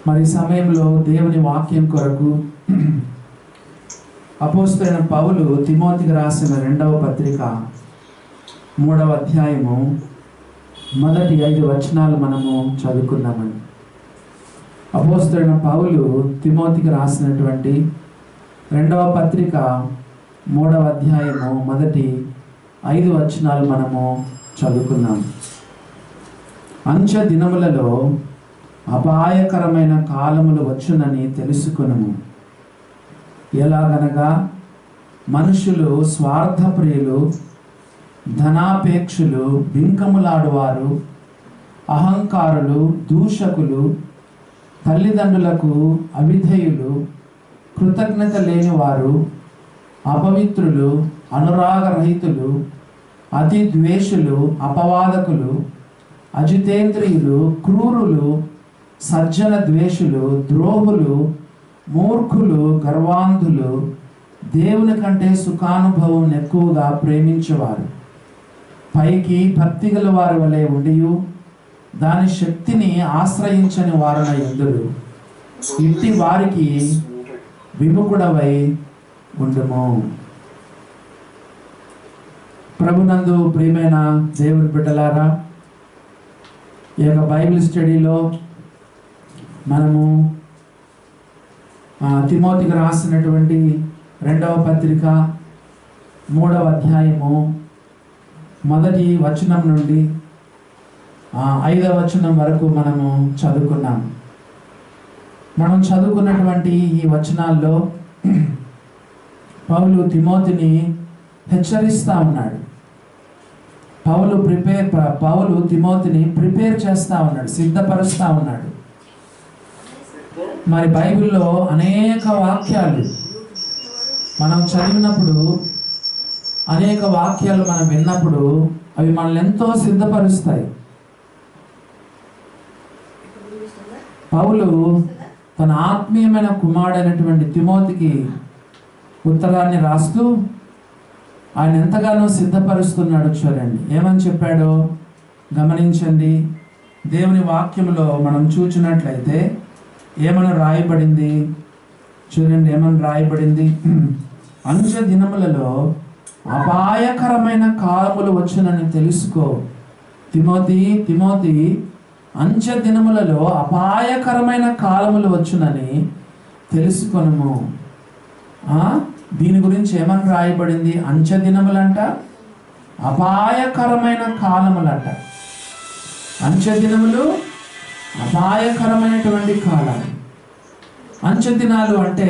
మరి సమయంలో దేవుని వాక్యం కొరకు అపోస్తలుడైన పౌలు తిమోతికి రాసిన 2వ పత్రిక 3వ అధ్యాయము మొదటి 5 వచనాలు మనము చదువుకుందామని. అపోస్తలుడైన పౌలు తిమోతికి రాసినటువంటి 2వ పత్రిక 3వ అధ్యాయము మొదటి 5 వచనాలు మనము చదువుకుందాం. అంచె దినములలో అపాయకరమైన కాలములు వచ్చునని తెలుసుకొనుము. ఎలాగనగా మనుషులు స్వార్థప్రియులు, ధనాపేక్షులు, బింకములాడువారు, అహంకారులు, దూషకులు, తల్లిదండ్రులకు అవిధేయులు, కృతజ్ఞత లేనివారు, అపవిత్రులు, అనురాగరహితులు, అతి ద్వేషులు, అపవాదకులు, అజితేంద్రియులు, క్రూరులు, సజ్జన ద్వేషులు, ద్రోహులు, మూర్ఖులు, గర్వాంధులు, దేవుని కంటే సుఖానుభవం ఎక్కువగా ప్రేమించేవారు, పైకి భక్తి గల వారి వలె ఉండియు దాని శక్తిని ఆశ్రయించని వారున యుద్ధులు. ఇట్టి వారికి విముఖుడవై ఉండుము. ప్రభునందు ప్రియమైన దేవుని బిడ్డలారా, ఈ యొక్క బైబిల్ స్టడీలో మనము తిమోతికి రాసినటువంటి 2వ పత్రిక 3వ అధ్యాయము మొదటి వచనం నుండి 5వ వచనం వరకు మనము చదువుకున్నాం. మనం చదువుకున్నటువంటి ఈ వచనాల్లో పౌలు తిమోతిని హెచ్చరిస్తూ ఉన్నాడు. పౌలు తిమోతిని ప్రిపేర్ చేస్తూ ఉన్నాడు, సిద్ధపరుస్తూ ఉన్నాడు. మరి బైబిల్లో అనేక వాక్యాలు మనం చదివినప్పుడు, అనేక వాక్యాలు మనం విన్నప్పుడు అవి మనల్ని ఎంతో సిద్ధపరుస్తాయి. పౌలు తన ఆత్మీయమైన కుమారుడైనటువంటి తిమోతికి ఉత్తరాన్ని రాస్తూ ఆయన ఎంతగానో సిద్ధపరుస్తున్నాడు. చూడండి ఏమని చెప్పాడో గమనించండి. దేవుని వాక్యంలో మనం చూచినట్లయితే ఏమని రాయబడింది చూడండి. ఏమని రాయబడింది? అంచె దినములలో అపాయకరమైన కాలములు వచ్చునని తెలుసుకో. తిమోతి అంచె దినములలో అపాయకరమైన కాలములు వచ్చునని తెలుసుకొనుము. దీని గురించి ఏమని రాయబడింది? అంచె దినములంట, అపాయకరమైన కాలములంట. అంచె దినములు అపాయకరమైనటువంటి కాలాలు. అంచె దినాలు అంటే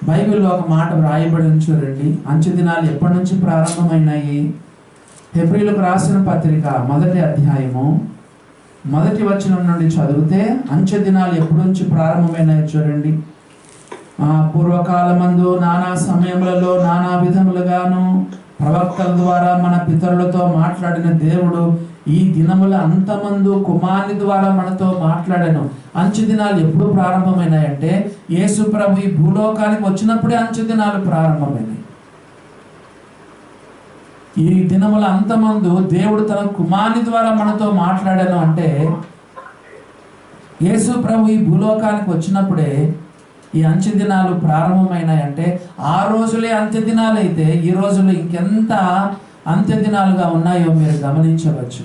బైబిల్లో ఒక మాట వ్రాయబడి చూడండి. అంచె దినాలు ఎప్పటి నుంచి ప్రారంభమైనాయి? హెబ్రీయులకు రాసిన పత్రిక 1వ అధ్యాయము 1వ వచనం నుండి చదివితే అంచె దినాలు ఎప్పటి నుంచి ప్రారంభమైనాయి చూడండి. పూర్వకాలమందు నానా సమయములలో నానా విధములుగాను ప్రవక్తల ద్వారా మన పితరులతో మాట్లాడిన దేవుడు ఈ దినముల అంతమందు కుమారుని ద్వారా మనతో మాట్లాడాను. అంచె దినాలు ఎప్పుడు ప్రారంభమైనాయంటే యేసు ప్రభు ఈ భూలోకానికి వచ్చినప్పుడే అంచె దినాలు ప్రారంభమైనాయి. ఈ దినముల అంతమందు దేవుడు తన కుమారుని ద్వారా మనతో మాట్లాడాను అంటే యేసు ప్రభు ఈ భూలోకానికి వచ్చినప్పుడే ఈ అంచె దినాలు ప్రారంభమైనాయంటే ఆ రోజులే అంత్య దినాలు అయితే ఈ రోజులు ఇంకెంత అంత్య దినాలుగా ఉన్నాయో మీరు గమనించవచ్చు.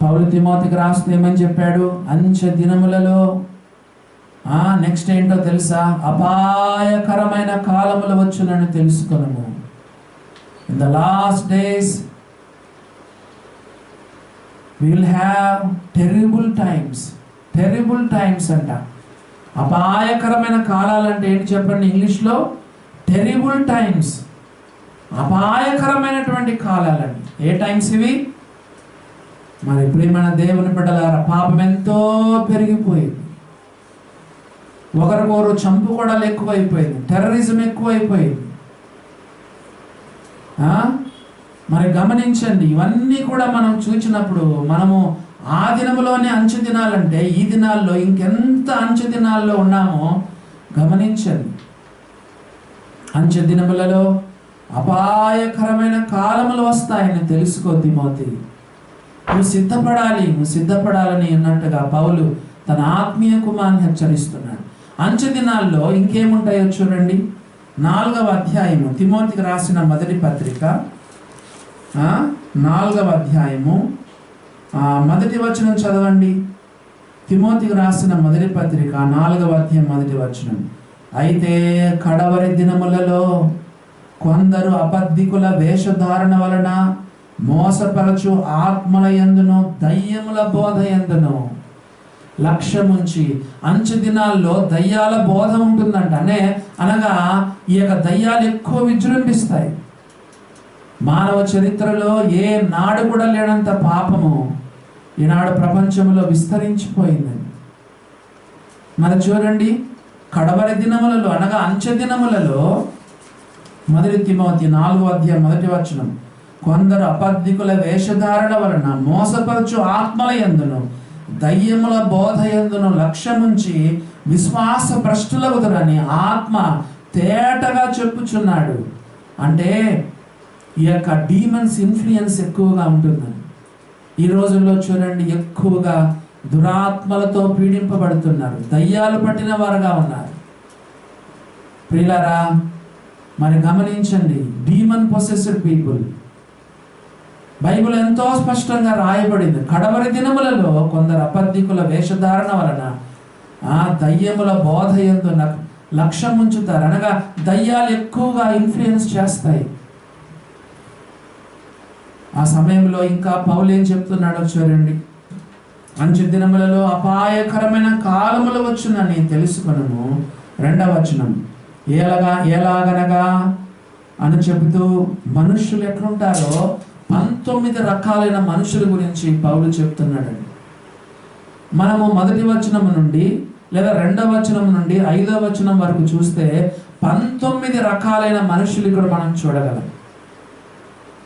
పౌలు తిమోతికి రాస్తూ ఏమని చెప్పాడు? అంచె దినములలో నెక్స్ట్ ఏంటో తెలుసా? అపాయకరమైన కాలములు వచ్చునని తెలుసుకొనుము. In the last days we will have terrible times అంట. అపాయకరమైన కాలాలంటే ఏంటి చెప్పండి ఇంగ్లీష్లో? Terrible times. అపాయకరమైనటువంటి కాలాలండి. ఏ టైమ్స్ ఇవి? మరి ప్రియమైన దేవుని బిడ్డలారా, పాపం ఎంతో పెరిగిపోయింది. ఒకరికొకరు చంపుకోవడాలు ఎక్కువైపోయింది, టెర్రరిజం ఎక్కువైపోయింది. మరి గమనించండి, ఇవన్నీ కూడా మనం చూసినప్పుడు మనము ఆ దినములోనే అంచె దినాలంటే ఈ దినాల్లో ఇంకెంత అంచె దినాల్లో ఉన్నామో గమనించండి. అంచె దినములలో అపాయకరమైన కాలములు వస్తాయని తెలుసుకో తిమోతి. నువ్వు సిద్ధపడాలని అన్నట్టుగా పౌలు తన ఆత్మీయ కుమారుని హెచ్చరిస్తున్నాడు. అంచె దినాల్లో ఇంకేముంటాయో చూడండి. 4వ అధ్యాయము తిమోతికి రాసిన మొదటి పత్రిక 4వ అధ్యాయము మొదటి వచనం చదవండి. తిమోతికి రాసిన మొదటి పత్రిక 4వ అధ్యాయం మొదటి వచనం. అయితే కడవరి దినములలో కొందరు అబద్ధికుల వేషధారణ వలన మోసపరచు ఆత్మల యందును దయ్యముల బోధ యందును లక్ష్యముంచి, అంచె దినాల్లో దయ్యాల బోధ ఉంటుందంట. అనగా ఈ యొక్క దయ్యాలు ఎక్కువ విజృంభిస్తాయి. మానవ చరిత్రలో ఏ నాడు కూడా లేనంత పాపము ఈనాడు ప్రపంచంలో విస్తరించిపోయిందండి. మరి చూడండి, కడవరి దినములలో అనగా అంచె దినములలో 1 తిమోతి 4వ అధ్యాయం మొదటి వచనం, కొందరు అబద్ధికుల వేషధారణ వలన మోసపరచు ఆత్మల యందును దయ్యముల బోధ యందును లక్ష్యముంచి విశ్వాస భ్రష్టులగుదురని ఆత్మ తేటగా చెప్పుచున్నాడు. అంటే ఈ యొక్క డీమన్స్ ఇన్ఫ్లుయెన్స్ ఎక్కువగా ఉంటుందని. ఈ రోజుల్లో చూడండి, ఎక్కువగా దురాత్మలతో పీడింపబడుతున్నారు, దయ్యాలు పట్టిన వారుగా ఉన్నారు. ప్రియులారా, మరి గమనించండి, డీమన్ పొసెస్డ్ పీపుల్ బైబిల్ ఎంతో స్పష్టంగా రాయబడింది. కడవరి దినములలో కొందరు అబద్ధికుల వేషధారణ వలన దయ్యముల బోధ యందు లక్ష్యం ఉంచుతారు. అనగా దయ్యాలు ఎక్కువగా ఇన్ఫ్లుయెన్స్ చేస్తాయి. ఆ సమయంలో ఇంకా పౌలు ఏం చెప్తున్నాడో చూడండి. అంచె దినములలో అపాయకరమైన కాలములు వచ్చునని తెలుసుకొనుము. 2వ వచనం, ఎలాగనగా అని చెబుతూ మనుష్యులు ఎట్లుంటారో 19 రకాలైన మనుషుల గురించి పౌలు చెప్తున్నాడండి. మనము 1వ వచనం నుండి లేదా 2వ వచనం నుండి 5వ వచనం వరకు చూస్తే 19 రకాలైన మనుషులు ఇక్కడ మనం చూడగలం.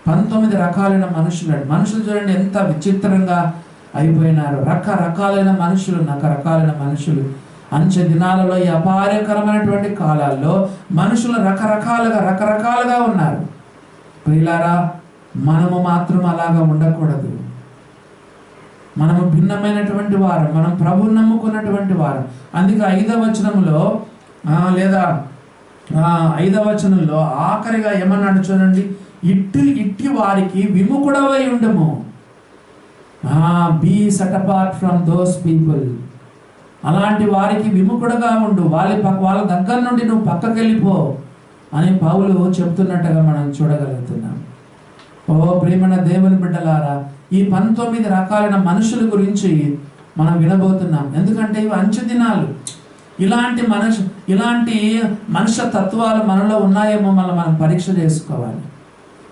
19 రకాలైన మనుషులు చూడండి ఎంత విచిత్రంగా అయిపోయినారు. రకరకాలైన మనుషులు అంచె దినాలలో ఈ అపాయకరమైనటువంటి కాలాల్లో మనుషులు రకరకాలుగా ఉన్నారు. ప్రియులారా, మనము మాత్రం అలాగా ఉండకూడదు. మనము భిన్నమైనటువంటి వారు, మనం ప్రభువుని నమ్ముకున్నటువంటి వారు. అందుకే 5వ వచనంలో లేదా 5వ వచనంలో ఆఖరిగా ఏమన్నాడు చూడండి, ఇట్టి వారికి విముఖుడవై ఉండము. Be set apart from those people. అలాంటి వారికి విముఖుడుగా ఉండు, వాళ్ళ దగ్గర నుండి నువ్వు పక్కకి వెళ్ళిపో అని పౌలు చెప్తున్నట్టుగా మనం చూడగలుగుతున్నాం. ఓ ప్రియమైన దేవుని బిడ్డలారా, ఈ 19 రకాలైన మనుషుల గురించి మనం వినబోతున్నాం. ఎందుకంటే ఇవి అంచె దినాలు. ఇలాంటి మనుష్య తత్వాలు మనలో ఉన్నాయేమో మనం పరీక్ష చేసుకోవాలి.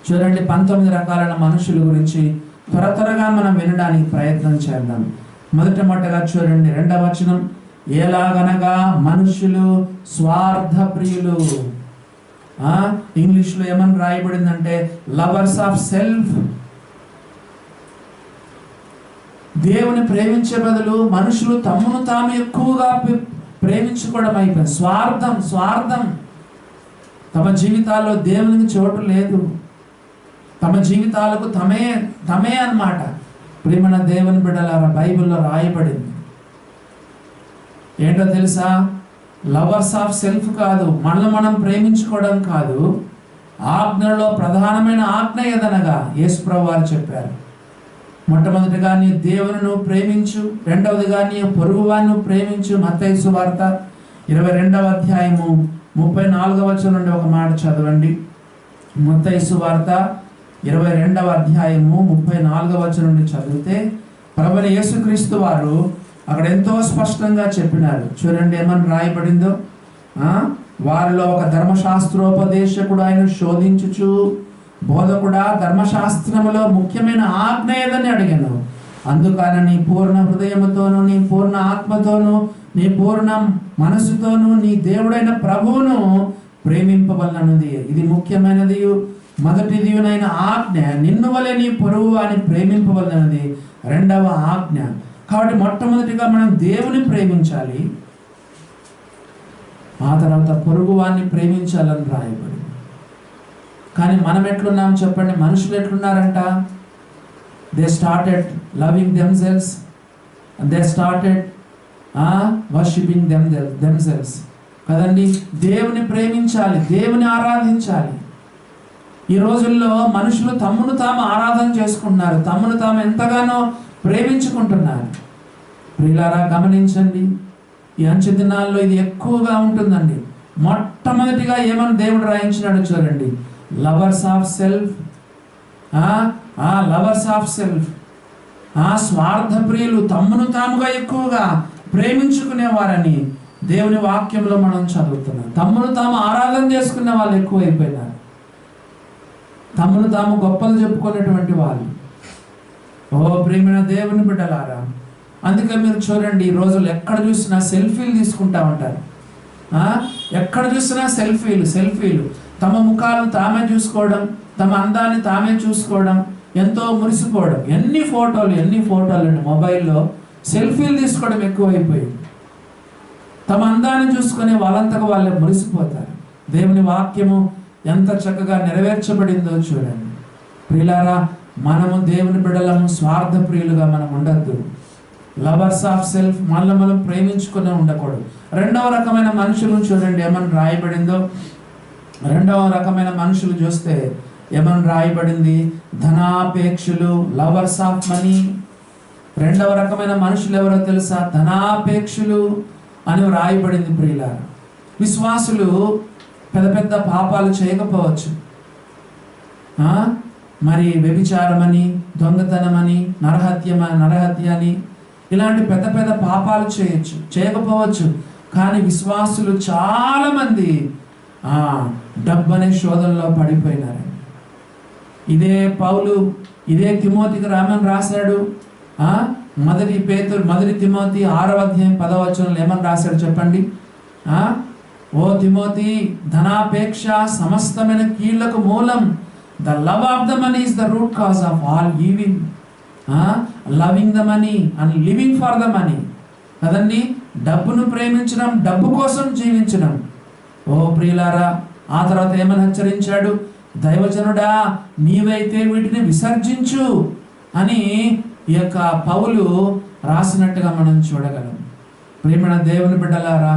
చూడండి, 19 రకాలైన మనుషుల గురించి త్వరగా మనం వినడానికి ప్రయత్నం చేద్దాం. మొట్టగా చూడండి 2వ వచనం, ఎలాగనగా మనుషులు స్వార్థ ప్రియులు. ఇంగ్లీష్లో ఏమని రాయబడిందంటే లవర్స్ ఆఫ్ సెల్ఫ్. దేవుని ప్రేమించే బదులు మనుషులు తమను తాము ఎక్కువగా ప్రేమించుకోవడం అయిపోయింది. స్వార్థం. తమ జీవితాల్లో దేవునికి చోటు లేదు. తమ జీవితాలకు తమే అన్నమాట. ప్రియమైన దేవుని బిడ్డలారా, బైబిల్లో రాయబడింది ఏంటో తెలుసా? లవర్స్ ఆఫ్ సెల్ఫ్ కాదు, మనల్ని మనం ప్రేమించుకోవడం కాదు. ఆజ్ఞలో ప్రధానమైన ఆజ్ఞ ఏదనగా యేసుప్రభువు వారు చెప్పారు. మొట్టమొదటిగా నీ దేవుని ప్రేమించు, రెండవదిగా నీ పొరుగువాన్ని ప్రేమించు. మత్తయి సువార్త 22వ అధ్యాయము 34వ వచనం నుండి ఒక మాట చదవండి. మత్తయి సువార్త 22వ అధ్యాయము 34వ వచనం నుండి చదివితే ప్రభువైన యేసుక్రీస్తు వారు అక్కడ ఎంతో స్పష్టంగా చెప్పినారు. చూడండి ఏమని రాయబడిందో. వారిలో ఒక ధర్మశాస్త్రోపదేశకుడు ఆయన శోధించుచు, బోధకుడా, ధర్మశాస్త్రములో ముఖ్యమైన ఆజ్ఞ ఏదని అడిగాను. అందుకని నీ పూర్ణ హృదయముతోను, నీ పూర్ణ ఆత్మతోను, నీ పూర్ణ మనసుతోను నీ దేవుడైన ప్రభువును ప్రేమింపవలనది. ఇది ముఖ్యమైనది, మొదటిదినైన ఆజ్ఞ. నిన్ను వలె నీ పొరుగు అని ప్రేమింపవలనది 2వ ఆజ్ఞ. కాబట్టి మొట్టమొదటిగా మనం దేవుని ప్రేమించాలి, ఆ తర్వాత పొరుగు వారిని ప్రేమించాలని రాయబడింది. కానీ మనం ఎట్లున్నాం చెప్పండి? మనుషులు ఎట్లున్నారంట? They started loving themselves, they started worshipping themselves కదండి. దేవుని ప్రేమించాలి, దేవుని ఆరాధించాలి. ఈ రోజుల్లో మనుషులు తమ్మును తాము ఆరాధన చేసుకుంటున్నారు, తమ్మును తాము ఎంతగానో ప్రేమించుకుంటున్నారు. ప్రియులారా గమనించండి, ఈ అంచె దినాల్లో ఇది ఎక్కువగా ఉంటుందండి. మొట్టమొదటిగా ఏమని దేవుడు రాయించినాడు చూడండి, lovers of self, lovers of self, స్వార్థ ప్రియులు, తమ్మును తాముగా ఎక్కువగా ప్రేమించుకునేవారని దేవుని వాక్యంలో మనం చదువుతున్నాం. తమ్మును తాము ఆరాధన చేసుకునే వాళ్ళు ఎక్కువైపోయినారు, తమ్మును తాము గొప్పలు చెప్పుకునేటువంటి వాళ్ళు. ఓ ప్రియమైన దేవుని బిడ్డలారా, అందుకే మీరు చూడండి, ఈ రోజులు ఎక్కడ చూసినా సెల్ఫీలు తీసుకుంటా ఉంటారు. ఎక్కడ చూసినా సెల్ఫీలు, తమ ముఖాలను తామే చూసుకోవడం, తమ అందాన్ని తామే చూసుకోవడం, ఎంతో మురిసిపోవడం. ఎన్ని ఫోటోలు అండి, మొబైల్లో సెల్ఫీలు తీసుకోవడం ఎక్కువైపోయింది. తమ అందాన్ని చూసుకొని వాళ్ళంతగా వాళ్ళే మురిసిపోతారు. దేవుని వాక్యము ఎంత చక్కగా నెరవేర్చబడిందో చూడండి. ప్రియులారా, మనము దేవుని బిడ్డలము, స్వార్థ ప్రియులుగా మనం ఉండద్దు. లవర్స్ ఆఫ్ సెల్ఫ్, మనం ప్రేమించుకునే ఉండకూడదు. రెండవ రకమైన మనుషులను చూడండి ఏమని రాయబడిందో. రెండవ రకమైన మనుషులు చూస్తే ఏమని రాయబడింది, ధనాపేక్షులు, లవర్స్ ఆఫ్ మనీ. రెండవ రకమైన మనుషులు ఎవరో తెలుసా, ధనాపేక్షులు అని రాయబడింది. ప్రియులారా, విశ్వాసులు పెద్ద పెద్ద పాపాలు చేయకపోవచ్చు, మరి వ్యభిచారమని, దొంగతనమని, నరహత్య అని ఇలాంటి పెద్ద పెద్ద పాపాలు చేయకపోవచ్చు. కానీ విశ్వాసులు చాలా మంది డబ్బు అనే శోధనలో పడిపోయినారు. ఇదే పౌలు ఇదే తిమోతికి రాశాడు. మొదటి తిమోతి 6వ అధ్యాయం 10వ వచనంలో ఏమని రాశాడు చెప్పండి. ఓ తిమోతి, ధనాపేక్ష సమస్తమైన కీళ్లకు మూలం. The love of the money is the root cause of all evil. Loving the money and living for the money కదండి. డబ్బును ప్రేమించడం, డబ్బు కోసం జీవించడం. ఓ ప్రియులారా, ఆ తర్వాత ఏమని హెచ్చరించాడు, దైవజనుడా నీవైతే వీటిని విసర్జించు అని ఈ యొక్క పౌలు రాసినట్టుగా మనం చూడగలం. ప్రియమైన దేవుని బిడ్డలారా,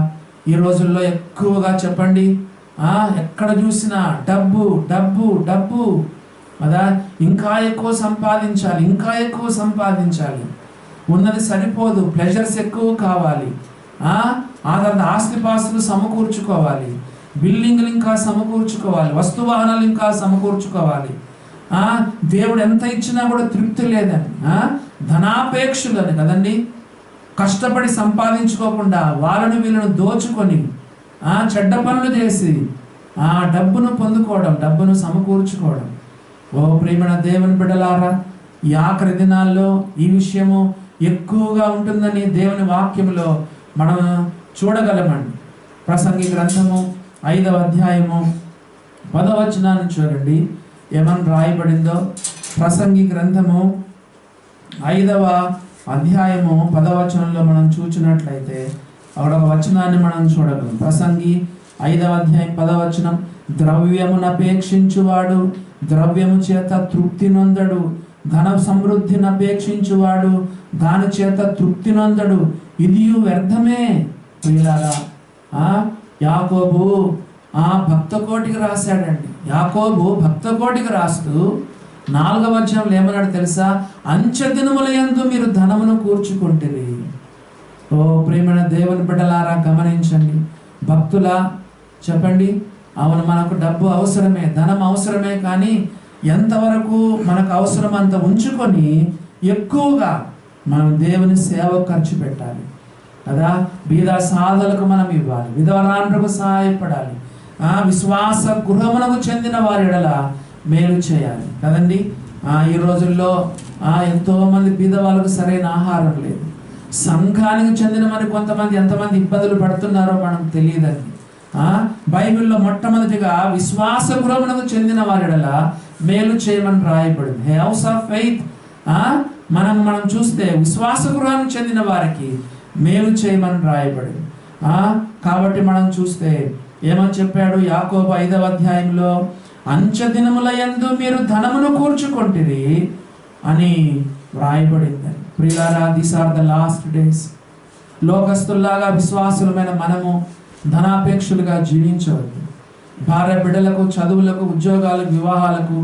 ఈ రోజుల్లో ఎక్కువగా చెప్పండి, ఎక్కడ చూసినా డబ్బు డబ్బు డబ్బు కదా. ఇంకా ఎక్కువ సంపాదించాలి, ఉన్నది సరిపోదు, ప్లెజర్స్ ఎక్కువ కావాలి. ఆ తర్వాత ఆస్తిపాస్తులు సమకూర్చుకోవాలి, బిల్డింగ్లు ఇంకా సమకూర్చుకోవాలి, వస్తువాహనాలు ఇంకా సమకూర్చుకోవాలి. దేవుడు ఎంత ఇచ్చినా కూడా తృప్తి లేదని ధనాపేక్షులని కదండి. కష్టపడి సంపాదించుకోకుండా వాళ్ళను వీళ్ళను దోచుకొని చెడ్డ పనులు చేసి డబ్బును పొందుకోవడం, డబ్బును సమకూర్చుకోవడం. ఓ ప్రియమైన దేవుని బిడ్డలారా, ఈ ఆఖరి దినాల్లో ఈ విషయము ఎక్కువగా ఉంటుందని దేవుని వాక్యంలో మనం చూడగలమండి. ప్రసంగి గ్రంథము 5వ అధ్యాయము 10వ వచనాన్ని చూడండి ఏమని రాయబడిందో. ప్రసంగి గ్రంథము 5వ అధ్యాయము 10వ వచనంలో మనం చూచినట్లయితే అక్కడ ఒక వచనాన్ని మనం చూడగలం. ప్రసంగి 5వ అధ్యాయం 10వ వచనం, ద్రవ్యమునపేక్షించువాడు ద్రవ్యము చేత తృప్తి నొందడు, ధన సమృద్ధిని అపేక్షించువాడు దాని చేత తృప్తి నొందడు, ఇది వ్యర్థమే. ప్రియులారా, యాకోబు భక్త కోటికి రాశాడండి. యాకోబు భక్త కోటికి రాస్తూ 4వ అధ్యాయంలో ఏమన్నాడు తెలుసా, అంచె దినములయందు మీరు ధనమును కూర్చుకుంటుంది. ఓ ప్రియమైన దేవుని బిడ్డలారా, గమనించండి. భక్తులా చెప్పండి, అవును మనకు డబ్బు అవసరమే, ధనం అవసరమే, కానీ ఎంతవరకు మనకు అవసరం అంత ఉంచుకొని ఎక్కువగా మనం దేవుని సేవ ఖర్చు పెట్టాలి కదా. బీద సాధలకు మనం ఇవ్వాలి, విధవరాండ్రకు సహాయపడాలి, విశ్వాస గృహమునకు చెందిన వారి ఎడల మేలు చేయాలి కదండి. ఈ రోజుల్లో ఎంతో మంది బీద వాళ్ళకు సరైన ఆహారం లేదు. సంఘానికి చెందిన మరి కొంతమంది ఎంతమంది ఇబ్బందులు పడుతున్నారో మనం తెలియదండి. బైబిల్లో మొట్టమొదటిగా విశ్వాస గృహమునకు చెందిన వారి ఎడల మేలు చేయమని రాయబడింది. హౌస్ ఆఫ్ ఫెయిత్ మనం చూస్తే విశ్వాస గృహానికి చెందిన వారికి మేలు చేయమని రాయబడింది. కాబట్టి మనం చూస్తే ఏమని చెప్పాడు యాకోబు 5వ అధ్యాయంలో, అంచె దినముల యందు మీరు ధనమును కూర్చుకొంటిరి, అని వ్రాయబడిందని. ప్రియులారా, these are the last days. లోకస్తుల్లాగా విశ్వాసులమైన మనము ధనాపేక్షలుగా జీవించవద్దు. భార్య బిడ్డలకు, చదువులకు, ఉద్యోగాలకు, వివాహాలకు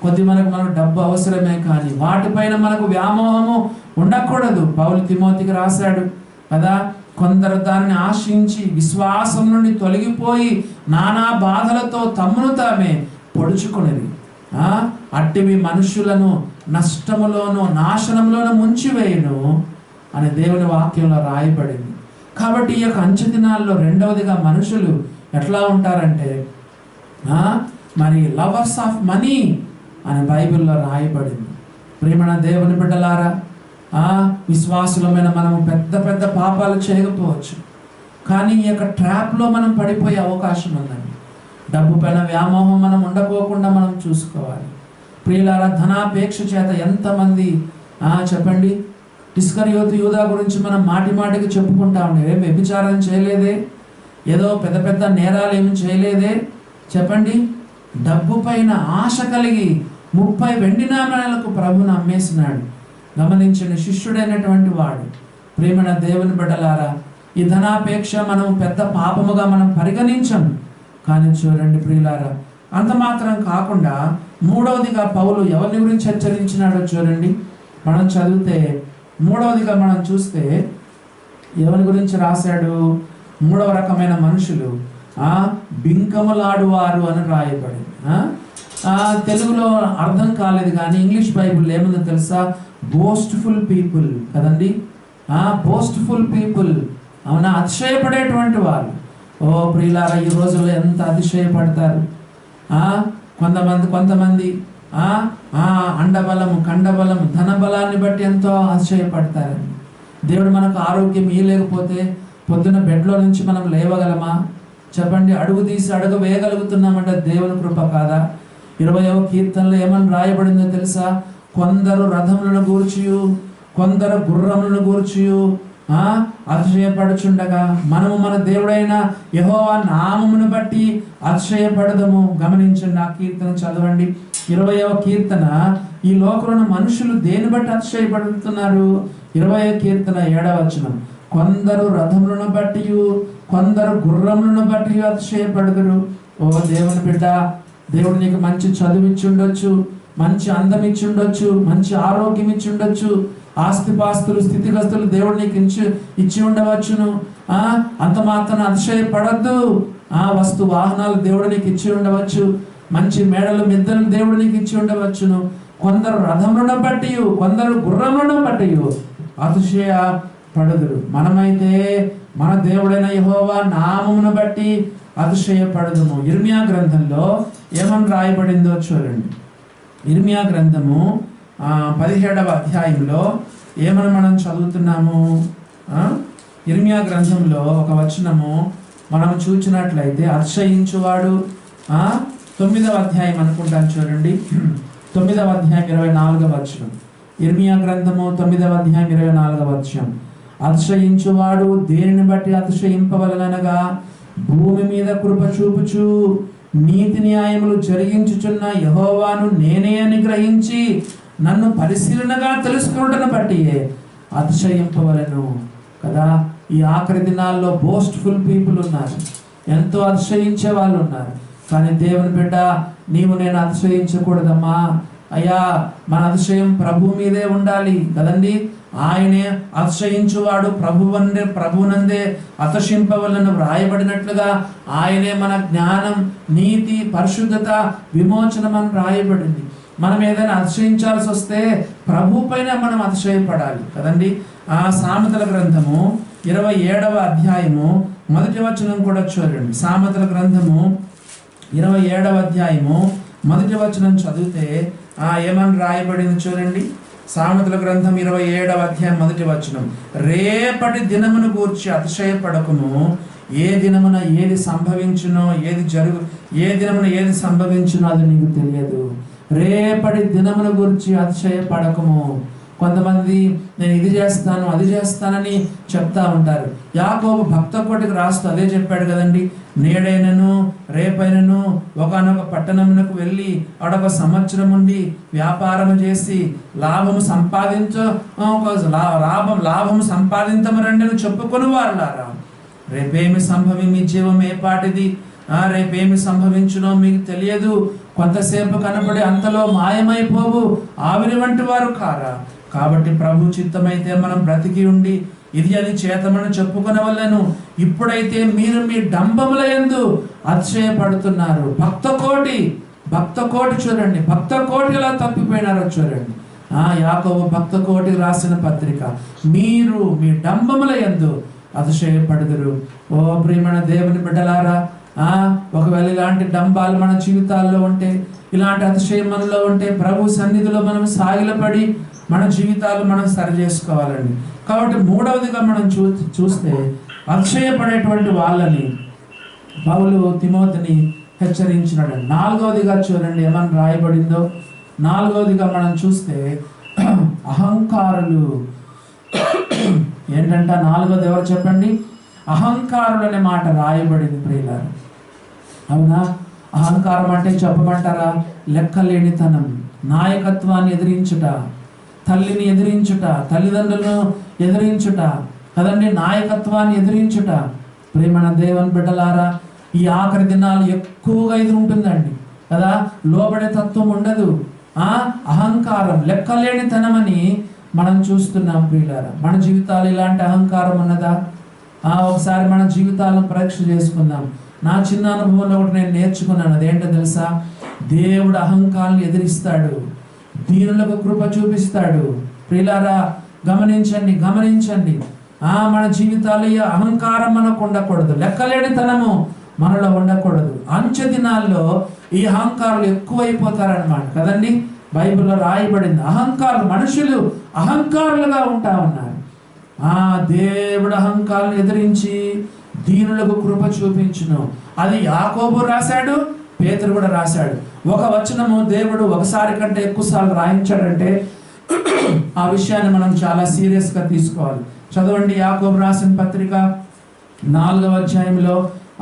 కొద్ది మనకు డబ్బు అవసరమే, కానీ వాటిపైన మనకు వ్యామోహము ఉండకూడదు. పౌలు తిమోతికి రాశాడు కదా, కొందరు దానిని ఆశించి విశ్వాసం నుండి తొలగిపోయి నానా బాధలతో తమ్మును తామే పొడుచుకునేది. అట్టివి మనుషులను నష్టములోను నాశనంలోను ముంచివేయును అని దేవుని వాక్యంలో రాయబడింది. కాబట్టి ఈ యొక్క అంచె దినాల్లో రెండవదిగా మనుషులు ఎట్లా ఉంటారంటే మరి లవర్స్ ఆఫ్ మనీ అని బైబిల్లో రాయబడింది. ప్రేమణ దేవుని బిడ్డలారా, విశ్వాసులమైన మనము పెద్ద పెద్ద పాపాలు చేయకపోవచ్చు, కానీ ఈ యొక్క ట్రాప్లో మనం పడిపోయే అవకాశం ఉందండి. డబ్బు పైన వ్యామోహం మనం ఉండకోకుండా మనం చూసుకోవాలి. ప్రియులారా, ధనాపేక్ష చేత ఎంతమంది చెప్పండి, ఇస్కరియోతు యూదా గురించి మనం మాటి మాటికి చెప్పుకుంటా ఉండే, వ్యభిచారం చేయలేదే, ఏదో పెద్ద పెద్ద నేరాలు ఏమి చేయలేదే, చెప్పండి. డబ్బు పైన ఆశ కలిగి 30 వెండి నాణాలకు ప్రభుని అమ్మేసినాడు. గమనించిన శిష్యుడైనటువంటి వాడు. ప్రేమణ దేవుని బిడ్డలారా, ఈ ధనాపేక్ష మనం పెద్ద పాపముగా మనం పరిగణించం, కానీ చూడండి ప్రియులారా, అంత మాత్రం కాకుండా మూడవదిగా పౌలు ఎవరిని గురించి హెచ్చరించినాడో చూడండి. మనం చదివితే మూడవదిగా మనం చూస్తే ఎవరి గురించి రాశాడు? మూడవ రకమైన మనుషులు బింకములాడువారు అని రాయబడింది. తెలుగులో అర్థం కాలేదు, కానీ ఇంగ్లీష్ బైబిల్ ఏముందో తెలుసా? బోస్ట్ఫుల్ పీపుల్ కదండి. బోస్ట్ఫుల్ పీపుల్, అవునా, అతిశయపడేటువంటి వాళ్ళు. ఓ ప్రియులారా, ఈ రోజుల్లో ఎంత అతిశయపడతారు. కొంతమంది అండబలము, కండబలము, ధనబలాన్ని బట్టి ఎంతో అతిశయపడతారండి. దేవుడు మనకు ఆరోగ్యం ఇవ్వలేకపోతే పొద్దున బెడ్లో నుంచి మనం లేవగలమా? చెప్పండి. అడుగు తీసి అడుగు వేయగలుగుతున్నామంటే దేవుని కృప కాదా? 20వ కీర్తనలో ఏమని రాయబడిందో తెలుసా? కొందరు రథములను గూర్చియు, కొందరు గుర్రములను గూర్చియు అతిశయపడుచుండగా మనము మన దేవుడైన యెహోవా నామమును బట్టి అతిశయపడదము. గమనించండి, ఆ కీర్తన చదవండి. 20వ కీర్తన. ఈ లోకంలో మనుషులు దేని బట్టి అతిశయపడుతున్నారు? 20వ కీర్తన 7వ వచనం. కొందరు రథములను బట్టి, కొందరు గుర్రములను బట్టి అతిశయపడుదురు. ఓ దేవుని బిడ్డ, దేవుడు నీకు మంచి చదువు ఇచ్చి ఉండొచ్చు, మంచి అందం ఇచ్చి ఉండొచ్చు, మంచి ఆరోగ్యం ఇచ్చి ఉండొచ్చు, ఆస్తిపాస్తులు, స్థితిగతులు దేవుడు నీకు ఇచ్చి ఉండవచ్చును. అంత మాత్రం అతిశయపడద్దు. వస్తు వాహనాలు దేవుడు నీకు ఇచ్చి ఉండవచ్చు, మంచి మేడలు మిద్దలు దేవుడు నీకు ఇచ్చి ఉండవచ్చును. కొందరు రథములను బట్టి, కొందరు గుర్రములను బట్టి అతిశయపడుదురు. మనమైతే మన దేవుడైన యెహోవా నామమును బట్టి అతిశయపడదుము. ఇర్మియా గ్రంథంలో ఏమని రాయబడిందో చూడండి. ఇర్మియా గ్రంథము 17వ అధ్యాయంలో ఏమని మనం చదువుతున్నాము? ఇర్మియా గ్రంథంలో ఒక వచనము మనం చూచినట్లయితే, అతిశయించువాడు 9వ అధ్యాయం అనుకుంటాను చూడండి. 9వ అధ్యాయం 24వ వచనం. ఇర్మియా గ్రంథము 9వ అధ్యాయం 24వ వచనం. అతిశయించువాడు దేనిని బట్టి అతిశయింపవలనగా, భూమి మీద కృప చూపుచు నీతి న్యాయములు జరిగించుచున్న యెహోవాను నేనే అని గ్రహించి నన్ను పరిశీలనగా తెలుసుకున్నటను బట్టి అతిశయింపవలను కదా. ఈ ఆఖరి దినాల్లో బోస్ట్ఫుల్ పీపుల్ ఉన్నారు, ఎంతో అతిశయించే వాళ్ళు ఉన్నారు. కానీ దేవుని బిడ్డ, నీవు నేను అతిశయించకూడదమ్మా. అయ్యా, మన అతిశయం ప్రభు మీదే ఉండాలి కదండి. ఆయనే అతిశయించువాడు ప్రభువునందే అతిశయింపవలెను వ్రాయబడినట్లుగా ఆయనే మన జ్ఞానం, నీతి, పరిశుద్ధత, విమోచనం అని రాయబడింది. మనం ఏదైనా అతిశయించాల్సి వస్తే ప్రభు పైన మనం అతిశయపడాలి కదండి. సామెతల గ్రంథము 27వ అధ్యాయము 1వ వచనం కూడా చూడండి. సామెతల గ్రంథము 27వ అధ్యాయము 1వ వచనం చదివితే ఏమని రాయబడింది చూడండి. సామెతల గ్రంథం 27వ అధ్యాయం 1వ వచనం. రేపటి దినమును గూర్చి అతిశయపడకుము, ఏ దినమున ఏది సంభవించునో ఏ దినమున ఏది సంభవించునో అది నీకు తెలియదు. రేపటి దినమును గురించి అతిశయపడకము. కొంతమంది నేను ఇది చేస్తాను అది చేస్తానని చెప్తా ఉంటారు. యాకోబు భక్త కోటికి రాస్తూ అదే చెప్పాడు కదండి. నేడైనను రేపైనను ఒకనొక పట్టణమునకు వెళ్ళి అడొక సంవత్సరం ఉండి వ్యాపారం చేసి లాభము సంపాదించమరండి అని చెప్పుకొని వారులారా. రేపేమి మీ జీవం ఏ పాటిది, రేపేమి సంభవించునో మీకు తెలియదు. కొంతసేపు కనపడి అంతలో మాయమైపోవు ఆవిరి వంటి వారు కారా. కాబట్టి ప్రభు చిత్తమైతే మనం బ్రతికి ఉండి ఇది అది చేతమని చెప్పుకునవలెను. ఇప్పుడైతే మీరు మీ డంబముల యందు అతిశయపడుతున్నారు. భక్త కోటి చూడండి, భక్త కోటి ఎలా తప్పిపోయినారో చూడండి. యాకోబు భక్త కోటి రాసిన పత్రిక. మీరు మీ డంబముల యందు అతిశయపడుదురు. ఓ ప్రియమైన దేవుని బిడ్డలారా, ఒకవేళ ఇలాంటి డంబాలు మన జీవితాల్లో ఉంటే, ఇలాంటి అతిశయం మనలో ఉంటే, ప్రభు సన్నిధిలో మనం సాగిలపడి మన జీవితాలు మనం సరి చేసుకోవాలండి. కాబట్టి మూడవదిగా మనం చూస్తే అతిశయపడేటువంటి వాళ్ళని పౌలు తిమోతిని హెచ్చరించినాడు. నాలుగవదిగా చూడండి ఏమని రాయబడిందో. నాలుగవదిగా మనం చూస్తే అహంకారులు ఏంటంట. నాలుగోది ఎవరు చెప్పండి? అహంకారులు అనే మాట రాయబడింది ప్రియులారా. అవునా? అహంకారం అంటే చెప్పమంటారా? లెక్కలేనితనం, నాయకత్వాన్ని ఎదిరించుట, తల్లిని ఎదిరించుట, తల్లిదండ్రులను ఎదిరించుట కదండి, నాయకత్వాన్ని ఎదిరించుట. ప్రేమణ దేవుని బిడ్డలారా, ఈ ఆఖరి దినాలు ఎక్కువగా ఇది ఉంటుందండి కదా. లోబడే తత్వం ఉండదు. అహంకారం, లెక్కలేనితనమని మనం చూస్తున్నాం ప్రియులారా. మన జీవితాలు ఇలాంటి అహంకారం ఉన్నదా? ఒకసారి మన జీవితాలను పరీక్ష చేసుకుందాం. నా చిన్న అనుభవంలో ఒకటి నేను నేర్చుకున్నాను. అదేంటో తెలుసా? దేవుడు అహంకారాన్ని ఎదిరిస్తాడు, దీనులకు కృప చూపిస్తాడు. ప్రియులారా గమనించండి. మన జీవితాలు అహంకారం మనకు ఉండకూడదు, లెక్కలేనితనము మనలో ఉండకూడదు. అంచె దినాల్లో ఈ అహంకారాలు ఎక్కువైపోతారనమాట కదండి. బైబిల్లో రాయబడింది మనుషులు అహంకారులుగా ఉంటా ఉన్నారు. దేవుడు అహంకారాలను ఎదిరించి దీనులకు కృప చూపించును. అది యాకోబు రాశాడు, పేతురు కూడా రాశాడు. ఒక వచనము దేవుడు ఒకసారి కంటే ఎక్కువసార్లు రాయించాడంటే ఆ విషయాన్ని మనం చాలా సీరియస్గా తీసుకోవాలి. చదవండి, యాకోబు రాసిన పత్రిక 4వ అధ్యాయంలో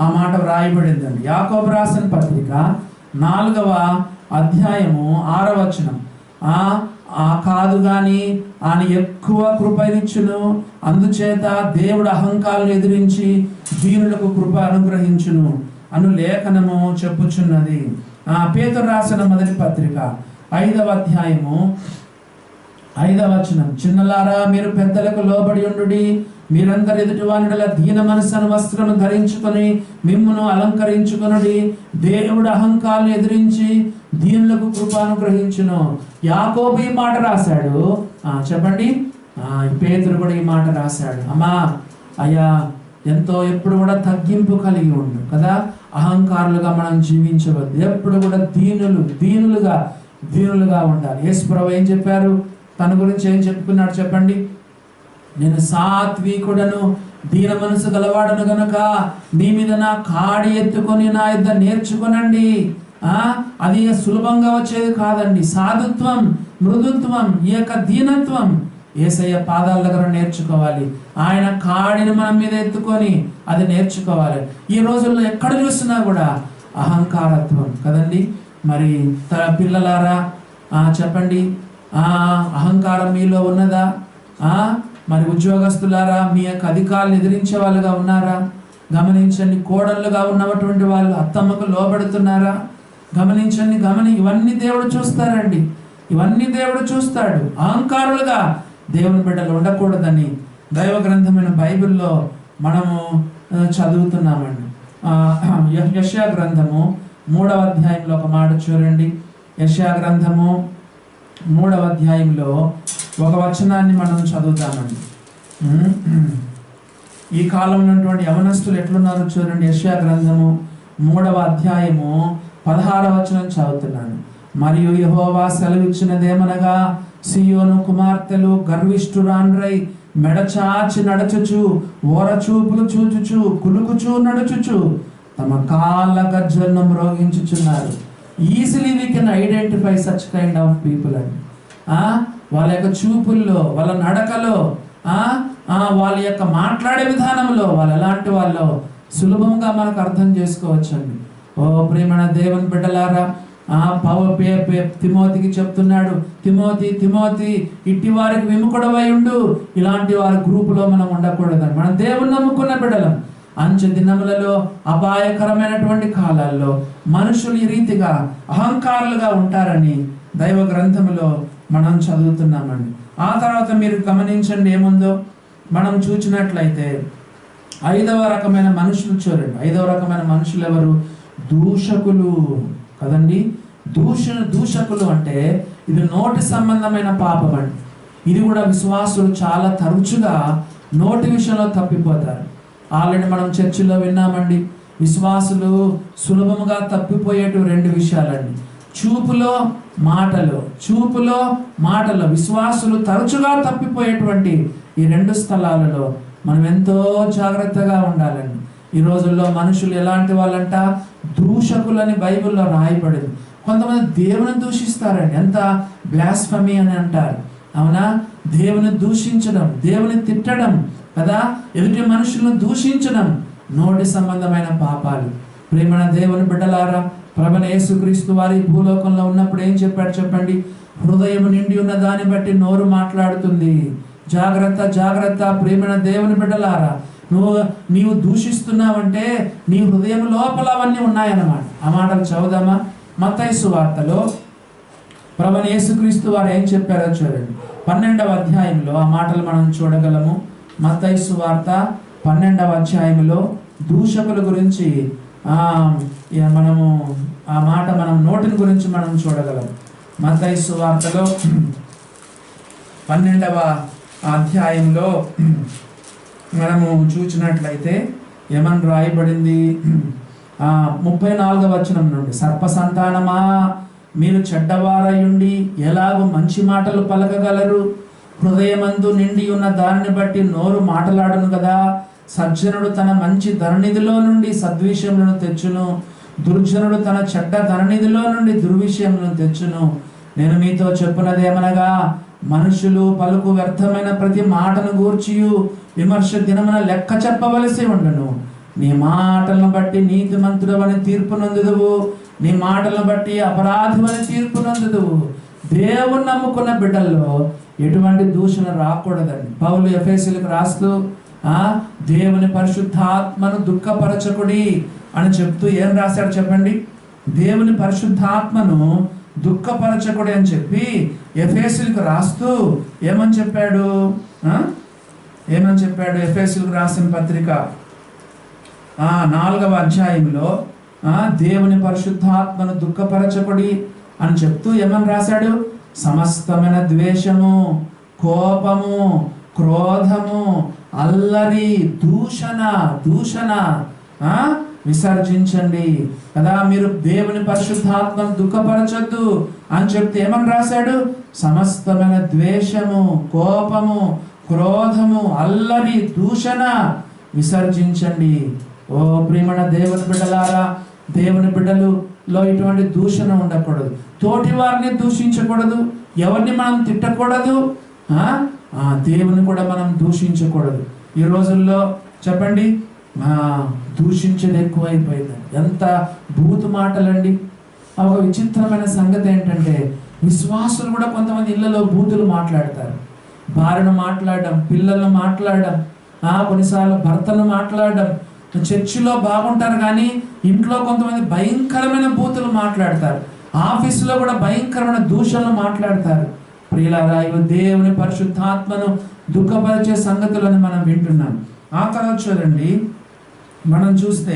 ఆ మాట వ్రాయబడిందండి. యాకోబు రాసిన పత్రిక 4వ అధ్యాయము 6వ వచనం. కాదు గాని ఆయన ఎక్కువ కృపనిచ్చును, అందుచేత దేవుడు అహంకారాలను ఎదిరించి దీనులకు కృప అనుగ్రహించును అను లేఖనము చెప్పుచున్నది. పేతురు రాసిన మొదటి పత్రిక 5వ అధ్యాయము 5వ వచనం. చిన్నలారా, మీరు పెద్దలకు లోబడి ఉండుడి. మీరందరు ఎదుటి వానిడల దీన మనస్సును వస్త్రము ధరించుకొని మిమ్మును అలంకరించుకొనుడి. దేవుడు అహంకారాలను ఎదిరించి దీనులకు కృప అనుగ్రహించును. యాకోబు ఈ మాట రాశాడు. చెప్పండి. పేతురు కూడా ఈ మాట రాశాడు. అమ్మా అయ్యా, ఎంతో ఎప్పుడు కూడా తగ్గింపు కలిగి ఉండు కదా. అహంకారులుగా మనం జీవించవద్దు. ఎప్పుడు కూడా దీనులుగా ఉండాలి. యేసు ప్రభువు ఏం చెప్పారు? తన గురించి ఏం చెప్పుకున్నాడు చెప్పండి? నేను సాత్వికుడను, దీన మనసు గలవాడను గనుక మీ మీద నా కాడి ఎత్తుకొని నా యుద్ధ నేర్చుకొనండి. అది సులభంగా వచ్చేది కాదండి. సాధుత్వం, మృదుత్వం, ఈ యొక్క దీనత్వం యేసయ్య పాదాల దగ్గర నేర్చుకోవాలి. ఆయన కాడిని మనం మీద ఎత్తుకొని అది నేర్చుకోవాలి. ఈ రోజుల్లో ఎక్కడ చూసినా కూడా అహంకారత్వం కదండి. మరి తన పిల్లలారా చెప్పండి, అహంకారం మీలో ఉన్నదా? మరి ఉద్యోగస్తులారా, మీ యొక్క అధికారులను ఎదిరించే వాళ్ళుగా ఉన్నారా? గమనించండి. కోడళ్ళుగా ఉన్నటువంటి వాళ్ళు అత్తమ్మకు లోబడుతున్నారా? గమనించండి. ఇవన్నీ దేవుడు చూస్తారండి. ఇవన్నీ దేవుడు చూస్తాడు. అహంకారులుగా దేవుని బిడ్డలు ఉండకూడదని దైవ గ్రంథమైన బైబిల్లో మనము చదువుతున్నామండి. యెషయా గ్రంథము 3వ అధ్యాయంలో ఒక మాట చూడండి. యెషయా గ్రంథము 3వ అధ్యాయంలో ఒక వచనాన్ని మనం చదువుతామండి. ఈ కాలంలో ఉన్నటువంటి యవనస్తులు ఎట్లున్నారో చూడండి. యెషయా గ్రంథము 3వ అధ్యాయము 16వ వచనం చదువుతున్నాను. మరియు యెహోవా సెలవిచ్చినదేమనగా, సియోను కుమార్తెలు గర్విష్ఠురాండ్రై మెడచాచి నడచుచు, ఓరచూపులు చూచుచు, కులుకుచూ నడుచుచు తమ కాళ్ళ గజ్జలను మ్రోగించుచున్నారు. Easily we can identify such kind of people అండి. వాళ్ళ యొక్క చూపుల్లో, వాళ్ళ నడకలో, వాళ్ళ యొక్క మాట్లాడే విధానంలో వాళ్ళు ఎలాంటి వాళ్ళో సులభంగా మనకు అర్థం చేసుకోవచ్చండి. ఓ ప్రియమైన దేవుని బిడ్డలారా, తిమోతికి చెప్తున్నాడు, తిమోతి ఇట్టి వారికి విముఖుడవై ఉండు. ఇలాంటి వారి గ్రూపులో మనం ఉండకూడదని. మనం దేవుని నమ్ముకున్న బిడ్డలం. అంచె దినములలో, అపాయకరమైనటువంటి కాలాల్లో మనుషులు ఈ రీతిగా అహంకారులుగా ఉంటారని దైవ గ్రంథములో మనం చదువుతున్నామండి. ఆ తర్వాత మీరు గమనించండి ఏముందో. మనం చూసినట్లయితే 5వ రకమైన మనుషులు చూడండి. 5వ రకమైన మనుషులు ఎవరు? దూషకులు కదండి. దూషకులు అంటే ఇది నోటి సంబంధమైన పాపం అండి. ఇది కూడా విశ్వాసులు చాలా తరచుగా నోటి విషయంలో తప్పిపోతారు. ఆల్రెడీ మనం చర్చిలో విన్నామండి. విశ్వాసులు సులభముగా తప్పిపోయేటివి 2 విషయాలండి. చూపులో మాటలో విశ్వాసులు తరచుగా తప్పిపోయేటువంటి ఈ 2 స్థలాలలో మనం ఎంతో జాగ్రత్తగా ఉండాలండి. ఈ రోజుల్లో మనుషులు ఎలాంటి వాళ్ళంట? దూషకులని బైబిల్లో రాయబడింది. కొంతమంది దేవుని దూషిస్తారండి. ఎంత బ్లాస్ఫమీ అని అంటారు, అవునా? దేవుని దూషించడం, దేవుని తిట్టడం కదా, ఎదుటి మనుషులను దూషించడం నోటి సంబంధమైన పాపాలు. ప్రేమణ దేవుని బిడ్డలారా, ప్రభువైన యేసుక్రీస్తు వారి భూలోకంలో ఉన్నప్పుడు ఏం చెప్పాడు చెప్పండి? హృదయం నిండి ఉన్న దాన్ని బట్టి నోరు మాట్లాడుతుంది. జాగ్రత్త ప్రేమణ దేవుని బిడ్డలారా, నీవు దూషిస్తున్నావంటే నీ హృదయం లోపల అవన్నీ ఉన్నాయన్నమాట. ఆ మాటలు చదువుదామా? మత్తయి సువార్తలో ప్రభువైన యేసుక్రీస్తు వారు ఏం చెప్పారో చూడండి. 12వ అధ్యాయంలో ఆ మాటలు మనం చూడగలము. మత్తయి సువార్త 12వ అధ్యాయంలో దూషకుల గురించి మనము ఆ మాట మనం నోటిని గురించి మనం చూడగలం. మత్తయి సువార్తలో 12వ అధ్యాయంలో మనము చూసినట్లయితే ఏమని రాయబడింది? 34వ వచనం నుండి, సర్ప సంతానమా, మీరు చెడ్డవారయుండి ఎలాగో మంచి మాటలు పలకగలరు? హృదయమందు నిండి ఉన్న దానిని బట్టి నోరు మాటలాడును కదా. సజ్జనుడు తన మంచి ధననిధిలో నుండి సద్విషయములను తెచ్చును, దుర్జనుడు తన చెడ్డ ధననిధిలో నుండి దుర్విషయములను తెచ్చును. నేను మీతో చెప్పున్నదేమనగా, మనుషులు పలుకు వ్యర్థమైన ప్రతి మాటను గూర్చియు విమర్శ దినమున లెక్క చెప్పవలసి ఉండును. నీ మాటలను బట్టి నీతిమంతుడవని తీర్పు నొందుదువు, నీ మాటలను బట్టి అపరాధమని తీర్పు నొందుదువు. దేవుని నమ్ముకున్న బిడ్డల్లో ఎటువంటి దూషణ రాకూడదండి. పౌలు ఎఫెసీయులకు రాస్తూ దేవుని పరిశుద్ధాత్మను దుఃఖపరచకుడి అని చెప్తూ ఏం రాశాడు చెప్పండి? దేవుని పరిశుద్ధాత్మను దుఃఖపరచకుడి అని చెప్పి ఎఫెసీయులకు రాస్తూ ఏమని చెప్పాడు? ఎఫెసీయులకు రాసిన పత్రిక 4వ అధ్యాయంలో దేవుని పరిశుద్ధాత్మను దుఃఖపరచకుడి అని చెప్తూ ఏమని రాశాడు? సమస్తమైన ద్వేషము, కోపము, క్రోధము, అల్లరి, దూషణ విసర్జించండి కదా. మీరు దేవుని పరిశుద్ధాత్మను దుఃఖపరచొద్దు అని చెప్తే ఏమని రాశాడు? సమస్తమైన ద్వేషము, కోపము, క్రోధము, అల్లరి, దూషణ విసర్జించండి. ఓ ప్రియమైన దేవుని బిడ్డలారా, దేవుని బిడ్డలులో ఇటువంటి దూషణ ఉండకూడదు. తోటి వారిని దూషించకూడదు, ఎవరిని మనం తిట్టకూడదు, దేవుని కూడా మనం దూషించకూడదు. ఈ రోజుల్లో చెప్పండి, దూషించేది ఎక్కువైపోయింది. ఎంత బూతు మాటలండి. ఒక విచిత్రమైన సంగతి ఏంటంటే, విశ్వాసులు కూడా కొంతమంది ఇళ్లలో బూతులు మాట్లాడతారు. భార్యను మాట్లాడడం, పిల్లలను మాట్లాడడం, కొన్నిసార్లు భర్తను మాట్లాడడం. చర్చిలో బాగుంటారు కానీ ఇంట్లో కొంతమంది భయంకరమైన బూతులు మాట్లాడతారు. ఆఫీసులో కూడా భయంకరమైన దూషణలు మాట్లాడతారు. ప్రియులారా, ఇవి దేవుని పరిశుద్ధాత్మను దుఃఖపరిచే సంగతులను మనం వింటున్నాం. ఆ తర్వాత చూడండి, మనం చూస్తే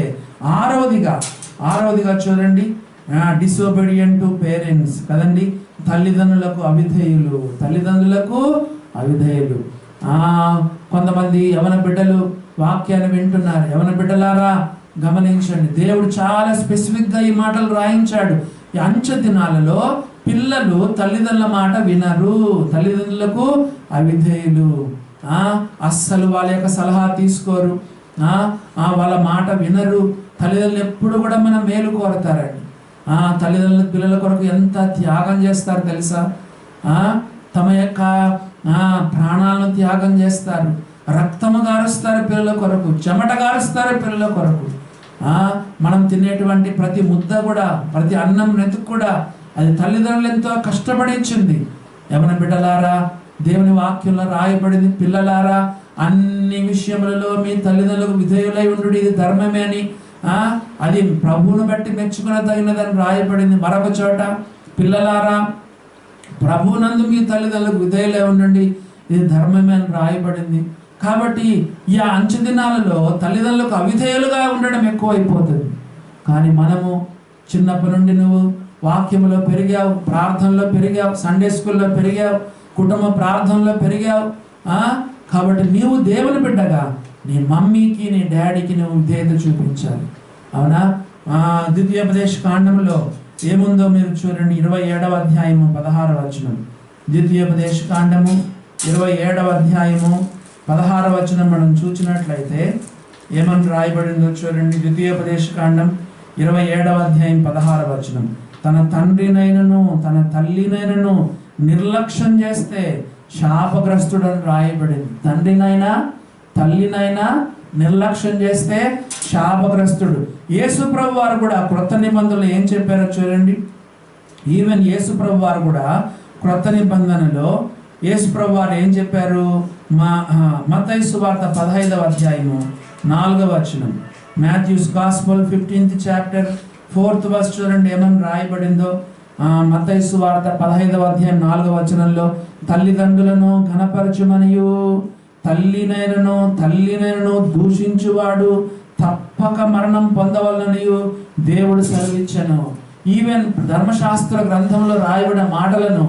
ఆరవదిగా చూడండి, డిసోబీడియంట్ టు పేరెంట్స్ కదండి. తల్లిదండ్రులకు అవిధేయులు. కొంతమంది యవన బిడ్డలు వాక్యాన్ని వింటున్నారు. యవన బిడ్డలారా గమనించండి, దేవుడు చాలా స్పెసిఫిక్గా ఈ మాటలు రాయించాడు. ఈ అంచె దినాలలో పిల్లలు తల్లిదండ్రుల మాట వినరు, తల్లిదండ్రులకు అవిధేయులు. అస్సలు వాళ్ళ యొక్క సలహా తీసుకోరు, వాళ్ళ మాట వినరు. తల్లిదండ్రులు ఎప్పుడు కూడా మన మేలు కోరతారండి. తల్లిదండ్రులు పిల్లల కొరకు ఎంత త్యాగం చేస్తారు తెలుసా? తమ యొక్క ప్రాణాలను త్యాగం చేస్తారు, రక్తము గారుస్తారు పిల్లల కొరకు, చెమట గారుస్తారు పిల్లల కొరకు. మనం తినేటువంటి ప్రతి ముద్ద కూడా, ప్రతి అన్నం నెతుకు కూడా అది తల్లిదండ్రులు ఎంతో కష్టపడి ఇచ్చింది. యవన బిడ్డలారా, దేవుని వాక్యంలో రాయబడింది, పిల్లలారా అన్ని విషయములలో మీ తల్లిదండ్రులకు విధేయులై ఉండు, ఇది ధర్మమే అని. అది ప్రభువును బట్టి మెచ్చుకున్న తగినదని రాయబడింది. మరొక చోట, పిల్లలారా ప్రభువునందు మీ తల్లిదండ్రులకు విధేయులై ఉండండి, ఇది ధర్మమే అని రాయబడింది. కాబట్టి ఈ అంచె దినాలలో తల్లిదండ్రులకు అవిధేయులుగా ఉండడం ఎక్కువైపోతుంది. కానీ మనము చిన్నప్పటి నుండి నువ్వు వాక్యంలో పెరిగావు, ప్రార్థనలో పెరిగావు, సండే స్కూల్లో పెరిగావు, కుటుంబ ప్రార్థనలో పెరిగావు. కాబట్టి నీవు దేవుని బిడ్డగా నీ మమ్మీకి నీ డాడీకి నువ్వు విధేయత చూపించాలి. అవునా? ద్వితీయోపదేశ కాండంలో ఏముందో మీరు చూడండి. 27వ అధ్యాయము 16వ వచనం. ద్వితీయోపదేశ కాండము 27వ అధ్యాయము 16వ వచనం మనం చూసినట్లయితే ఏమని రాయబడిందో చూడండి. ద్వితీయోపదేశ కాండం 27వ అధ్యాయం 16వ వచనం. తన తండ్రినైనను తన తల్లినైనను నిర్లక్ష్యం చేస్తే శాపగ్రస్తుడని రాయబడింది. తండ్రినైనా తల్లినైనా నిర్లక్ష్యం చేస్తే శాపగ్రస్తుడు. యేసు ప్రభు వారు కూడా క్రొత్త నిబంధనలు ఏం చెప్పారో చూడండి. ఈవెన్ యేసు ప్రభు వారు కూడా క్రొత్త నిబంధనలో యేసు ప్రభు వారు ఏం చెప్పారు? మత్తయి సువార్త 15వ అధ్యాయము 4వ వచనం. Mathews gospel 15th chapter 4th verse చూడండి ఏమని రాయబడిందో. మత్తయి సువార్త 15వ అధ్యాయం 4వ వచనంలో, తల్లిదండ్రులను ఘనపరచుమనియు తల్లినైనను దూషించువాడు తప్పక మరణం పొందవలననియు దేవుడు సెలవిచ్చెను. ఈవెన్ ధర్మశాస్త్ర గ్రంథంలో రాయబడిన మాటలను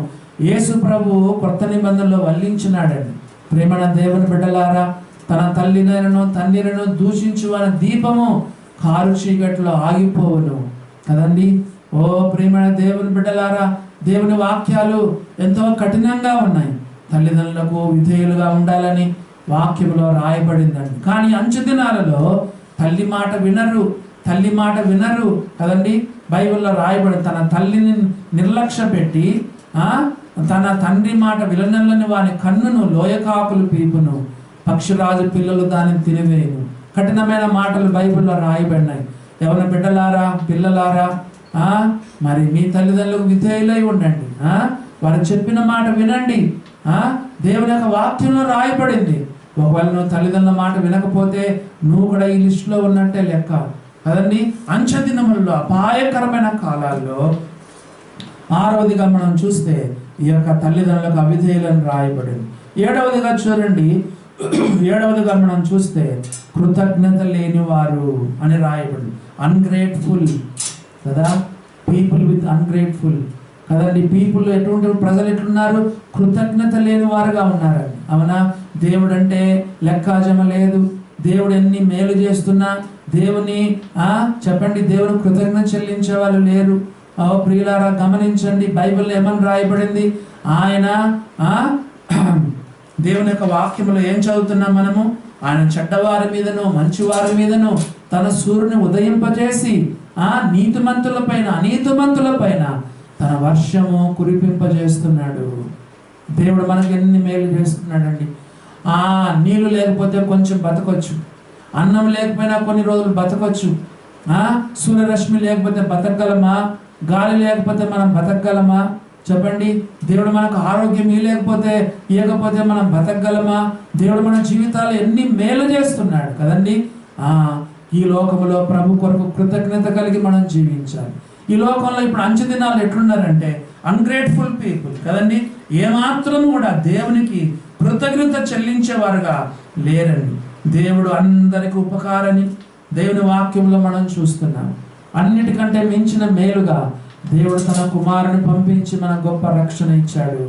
యేసు ప్రభు కొత్త నిబంధనలో వల్లించినాడండి. ప్రేమణ దేవుని బిడ్డలారా, తన తల్లినైనను తండ్రినను దూషించువాని దీపము కారు చీకట్లో ఆగిపోవును కదండి. ఓ ప్రేమణ దేవుని బిడ్డలారా, దేవుని వాక్యాలు ఎంతో కఠినంగా ఉన్నాయి. తల్లిదండ్రులకు విధేయులుగా ఉండాలని వాక్యంలో రాయబడిందండి. కానీ అంచె దినాలలో తల్లి మాట వినరు కదండి. బైబిల్లో రాయబడి తన తల్లిని నిర్లక్ష్య పెట్టి తన తండ్రి మాట విననల్లని వాని కన్నును లోయకాకులు పీపును, పక్షిరాజు పిల్లలు దానిని తినివేయును. కఠినమైన మాటలు బైబిల్లో రాయబడినాయి. ఎవరి బిడ్డలారా, పిల్లలారా, మరి మీ తల్లిదండ్రులకు విధేయులై ఉండండి. వారు చెప్పిన మాట వినండి. దేవుని యొక్క వాక్యంలో రాయబడింది. ఒకవేళ నువ్వు తల్లిదండ్రుల మాట వినకపోతే నువ్వు కూడా ఈ లిస్టులో ఉన్నట్టే లెక్క కదండి. అంచె దినములలో అపాయకరమైన కాలాల్లో 6వదిగా మనం చూస్తే ఈ యొక్క తల్లిదండ్రులకు అవిధేయులను రాయబడింది. 7వదిగా చూడండి. 7వదిగా మనం చూస్తే కృతజ్ఞత లేని వారు అని రాయబడింది. అన్గ్రేట్ఫుల్ కదా, పీపుల్ విత్ అన్గ్రేట్ఫుల్ కదండి. పీపుల్ ఎటువంటి ప్రజలు ఎట్లున్నారు? కృతజ్ఞత లేని వారుగా ఉన్నారండి. అవునా? దేవుడు అంటే లెక్కాజమ లేదు. దేవుడు ఎన్ని మేలు చేస్తున్నా దేవుని చెప్పండి, దేవుని కృతజ్ఞత చెల్లించే వాళ్ళు లేరు. ప్రియులారా గమనించండి, బైబిల్లో ఏమని రాయబడింది? ఆయన దేవుని యొక్క వాక్యంలో ఏం చదువుతున్నాం మనము? ఆయన చెడ్డవారి మీదను మంచివారి మీదను తన సూర్యుని ఉదయింపజేసి నీతిమంతుల పైన అనీతిమంతుల పైన తన వర్షము కురిపింపజేస్తున్నాడు. దేవుడు మనకి ఎన్ని మేలు చేస్తున్నాడండి. నీళ్ళు లేకపోతే కొంచెం బతకొచ్చు, అన్నం లేకపోయినా కొన్ని రోజులు బతకొచ్చు, సూర్యరశ్మి లేకపోతే బతకగలమా? గాలి లేకపోతే మనం బతకగలమా? చెప్పండి. దేవుడు మనకు ఆరోగ్యం ఇవ్వకపోతే మనం బతకగలమా? దేవుడు మన జీవితాలు ఎన్ని మేలు చేస్తున్నాడు కదండి. ఈ లోకంలో ప్రభు కొరకు కృతజ్ఞత కలిగి మనం జీవించాలి. ఈ లోకంలో ఇప్పుడు అంచె దినాలు ఎట్లున్నారంటే అన్గ్రేట్ఫుల్ పీపుల్ కదండి. ఏమాత్రం కూడా దేవునికి కృతజ్ఞత చెల్లించేవారుగా లేరండి. దేవుడు అందరికి ఉపకారని దేవుని వాక్యంలో మనం చూస్తున్నాం. అన్నిటికంటే మించిన మేలుగా దేవుడు తన కుమారుని పంపించి మన గొప్ప రక్షణ ఇచ్చాడు.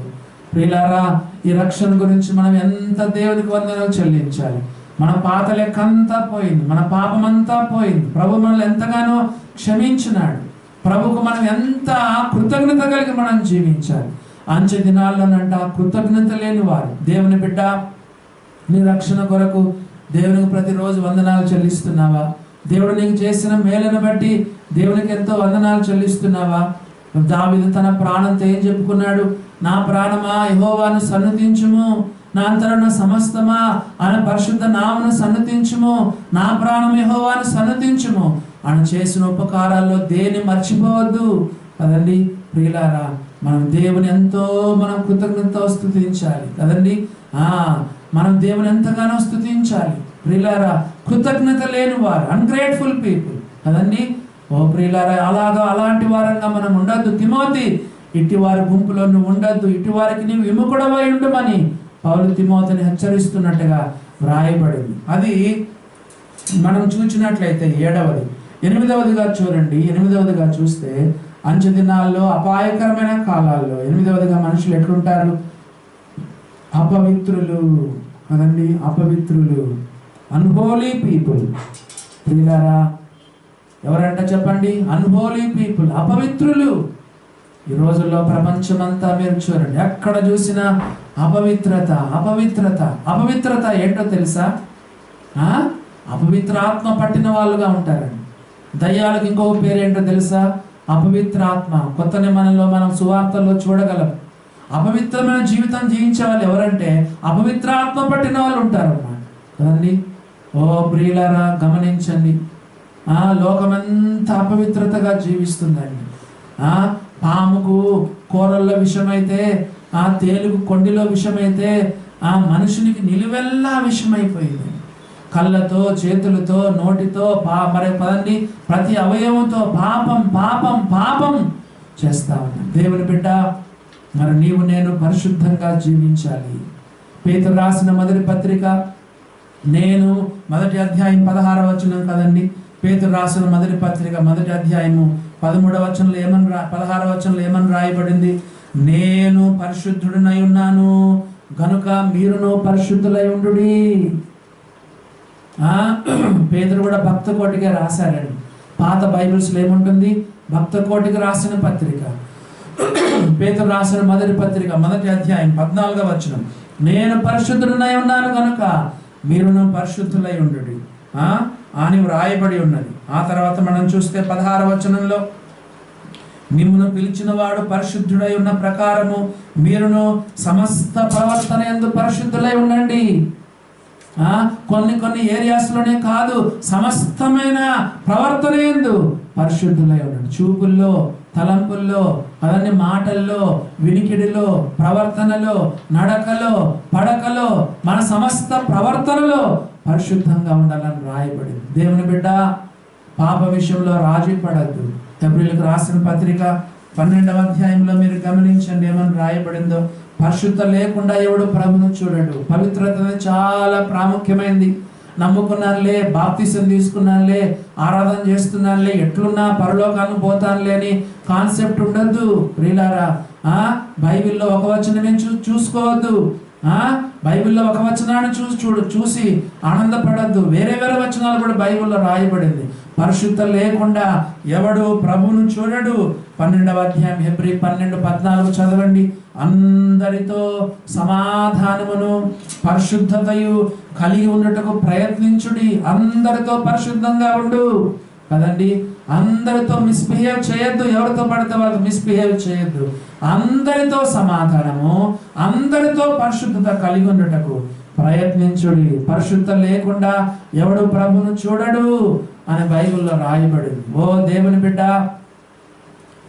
ప్రియులారా, ఈ రక్షణ గురించి మనం ఎంత దేవునికి వందనాలు చెల్లించాలి. మన పాత లెక్క అంతా పోయింది, మన పాపమంతా పోయింది. ప్రభు మనల్ని ఎంతగానో క్షమించినాడు. ప్రభుకు మనం ఎంత కృతజ్ఞత కలిగి మనం జీవించాలి. అంచె దినాల్లోనంట కృతజ్ఞత లేని వారు. దేవుని బిడ్డ, నీ రక్షణ కొరకు దేవునికి ప్రతిరోజు వందనాలు చెల్లిస్తున్నావా? దేవుడు నీకు చేసిన మేలును బట్టి దేవునికి ఎంతో వందనాలు చెల్లిస్తున్నావా? దావీదు తన ప్రాణంతో ఏం చెప్పుకున్నాడు? నా ప్రాణమా యెహోవాను సన్నుతించుము, నా అంతరంగ సమస్తమా ఆయన పరిశుద్ధ నామమును సన్నుతించుము, నా ప్రాణం యెహోవాను సన్నుతించుము. ఆయన చేసిన ఉపకారాల్లో దేన్ని మర్చిపోవద్దు కదండి ప్రియులారా. మనం దేవుని ఎంతో మనం కృతజ్ఞతతో స్తుతించాలి కదండి. మనం దేవుని ఎంతగానో స్తుతించాలి ప్రియులారా. కృతజ్ఞత లేని వారు, అన్గ్రేట్ఫుల్ పీపుల్ కదండి. ఓ ప్రియులారా, అలాంటి వారంగా మనం ఉండద్దు. తిమోతి, ఇటు వారి గుంపులో నువ్వు ఉండద్దు, ఇటు వారికి నీవు విముఖుడవై ఉండమని పౌలు తిమోతిని హెచ్చరిస్తున్నట్టుగా వ్రాయబడింది. అది మనం చూసినట్లయితే 7వది. 8వదిగా చూడండి. 8వదిగా చూస్తే అంచె దినాల్లో అపాయకరమైన కాలాల్లో 8వదిగా మనుషులు ఎట్లుంటారు? అపవిత్రులు కదండి, అపవిత్రులు, అన్హోలీ పీపుల్. ప్రియులారా, ఎవరంట చెప్పండి? అన్హోలీ పీపుల్, అపవిత్రులు. ఈ రోజుల్లో ప్రపంచమంతా మీరు చూడండి, ఎక్కడ చూసినా అపవిత్రత అపవిత్రత అపవిత్రత. ఏంటో తెలుసా? అపవిత్రాత్మ పట్టిన వాళ్ళుగా ఉంటారండి. దయ్యాలకు ఇంకొక పేరు ఏంటో తెలుసా? అపవిత్రాత్మ. కొత్త నిబంధనలో మనం సువార్తల్లో చూడగలం. అపవిత్రమైన జీవితం జీవించే వాళ్ళు ఎవరంటే అపవిత్రాత్మ పట్టిన వాళ్ళు ఉంటారు అన్నమాట కదండి. ఓ ప్రియులారా, గమనించండి. లోకమంతా అపవిత్రతగా జీవిస్తుందండి. పాముకు కూరల్లో విషమైతే, తేలుకు కొండిలో విషమైతే, మనుషునికి నిలువెల్లా విషమైపోయింది. కళ్ళతో, చేతులతో, నోటితో, మరి పదండి ప్రతి అవయవంతో పాపం పాపం పాపం చేస్తా ఉన్నాం. దేవుని బిడ్డ, మరి నీవు నేను పరిశుద్ధంగా జీవించాలి. పేతురు రాసిన మొదటి పత్రిక, నేను మొదటి అధ్యాయం 16వ వచనం కదండి. పేతురు రాసిన మొదటి పత్రిక మొదటి అధ్యాయము 13వ వచనంలో 16వ వచనంలో ఏమని రాయబడింది? నేను పరిశుద్ధుడినై ఉన్నాను గనుక మీరును పరిశుద్ధులై ఉండుడి. పేతురు కూడా భక్త కోటిగా రాశారండి. పాత బైబిల్స్లో ఏముంటుంది? భక్త కోటికి రాసిన పత్రిక. పేతురు రాసిన మొదటి పత్రిక మొదటి అధ్యాయం 14వ వచనం, నేను పరిశుద్ధుడినై ఉన్నాను కనుక మీరును పరిశుద్ధులై ఉండుడి అని వ్రాయబడి ఉన్నది. ఆ తర్వాత మనం చూస్తే 16వ వచనంలో, మిమ్మును పిలిచిన వాడు పరిశుద్ధుడై ఉన్న ప్రకారము మీరును సమస్త ప్రవర్తన యందు పరిశుద్ధులై ఉండండి. కొన్ని ఏరియాస్లోనే కాదు, సమస్తమైన ప్రవర్తన యందు పరిశుద్ధులై ఉండండి. చూపుల్లో, తలంపుల్లో, అవన్నీ మాటల్లో, వినికిడిలో, ప్రవర్తనలో, నడకలో, పడకలో, మన సమస్త ప్రవర్తనలో పరిశుద్ధంగా ఉండాలని రాయబడింది. దేవుని బిడ్డ, పాప విషయంలో రాజీ పడద్దు. హెబ్రీయులకు రాసిన పత్రిక 12వ అధ్యాయంలో మీరు గమనించండి ఏమని రాయబడిందో. పరిశుద్ధత లేకుండా ఎవడు ప్రభువును చూడడు. పవిత్రత చాలా ప్రాముఖ్యమైనది. నమ్ముకున్నానులే, బాప్తిసం తీసుకున్నానులే, ఆరాధన చేస్తున్నానులే, ఎట్లున్నా పరలోకానికి పోతానులే అని కాన్సెప్ట్ ఉండద్దు ప్రియులారా. బైబిల్లో ఒక వచనమే చూసుకోవద్దు. బైబిల్లో ఒక వచనాన్ని చూసి ఆనందపడద్దు. వేరే వచనాలు కూడా బైబిల్లో రాయబడింది. పరిశుద్ధత లేకుండా ఎవడు ప్రభువును చూడడు. 12వ అధ్యాయం హెబ్రీ 12:14 చదవండి. అందరితో సమాధానమును పరిశుద్ధతయు కలిగి ఉండటకు ప్రయత్నించుడి. అందరితో పరిశుద్ధంగా ఉండు కదండి. అందరితో మిస్బిహేవ్ చేయొద్దు. ఎవరితో పడితే వాళ్ళతో మిస్బిహేవ్ చేయొద్దు. అందరితో సమాధానము, అందరితో పరిశుద్ధత కలిగి ఉండటకు ప్రయత్నించుడి. పరిశుద్ధత లేకుండా ఎవడు ప్రభువును చూడడు అని బైబిల్లో రాయబడింది. ఓ దేవుని బిడ్డ,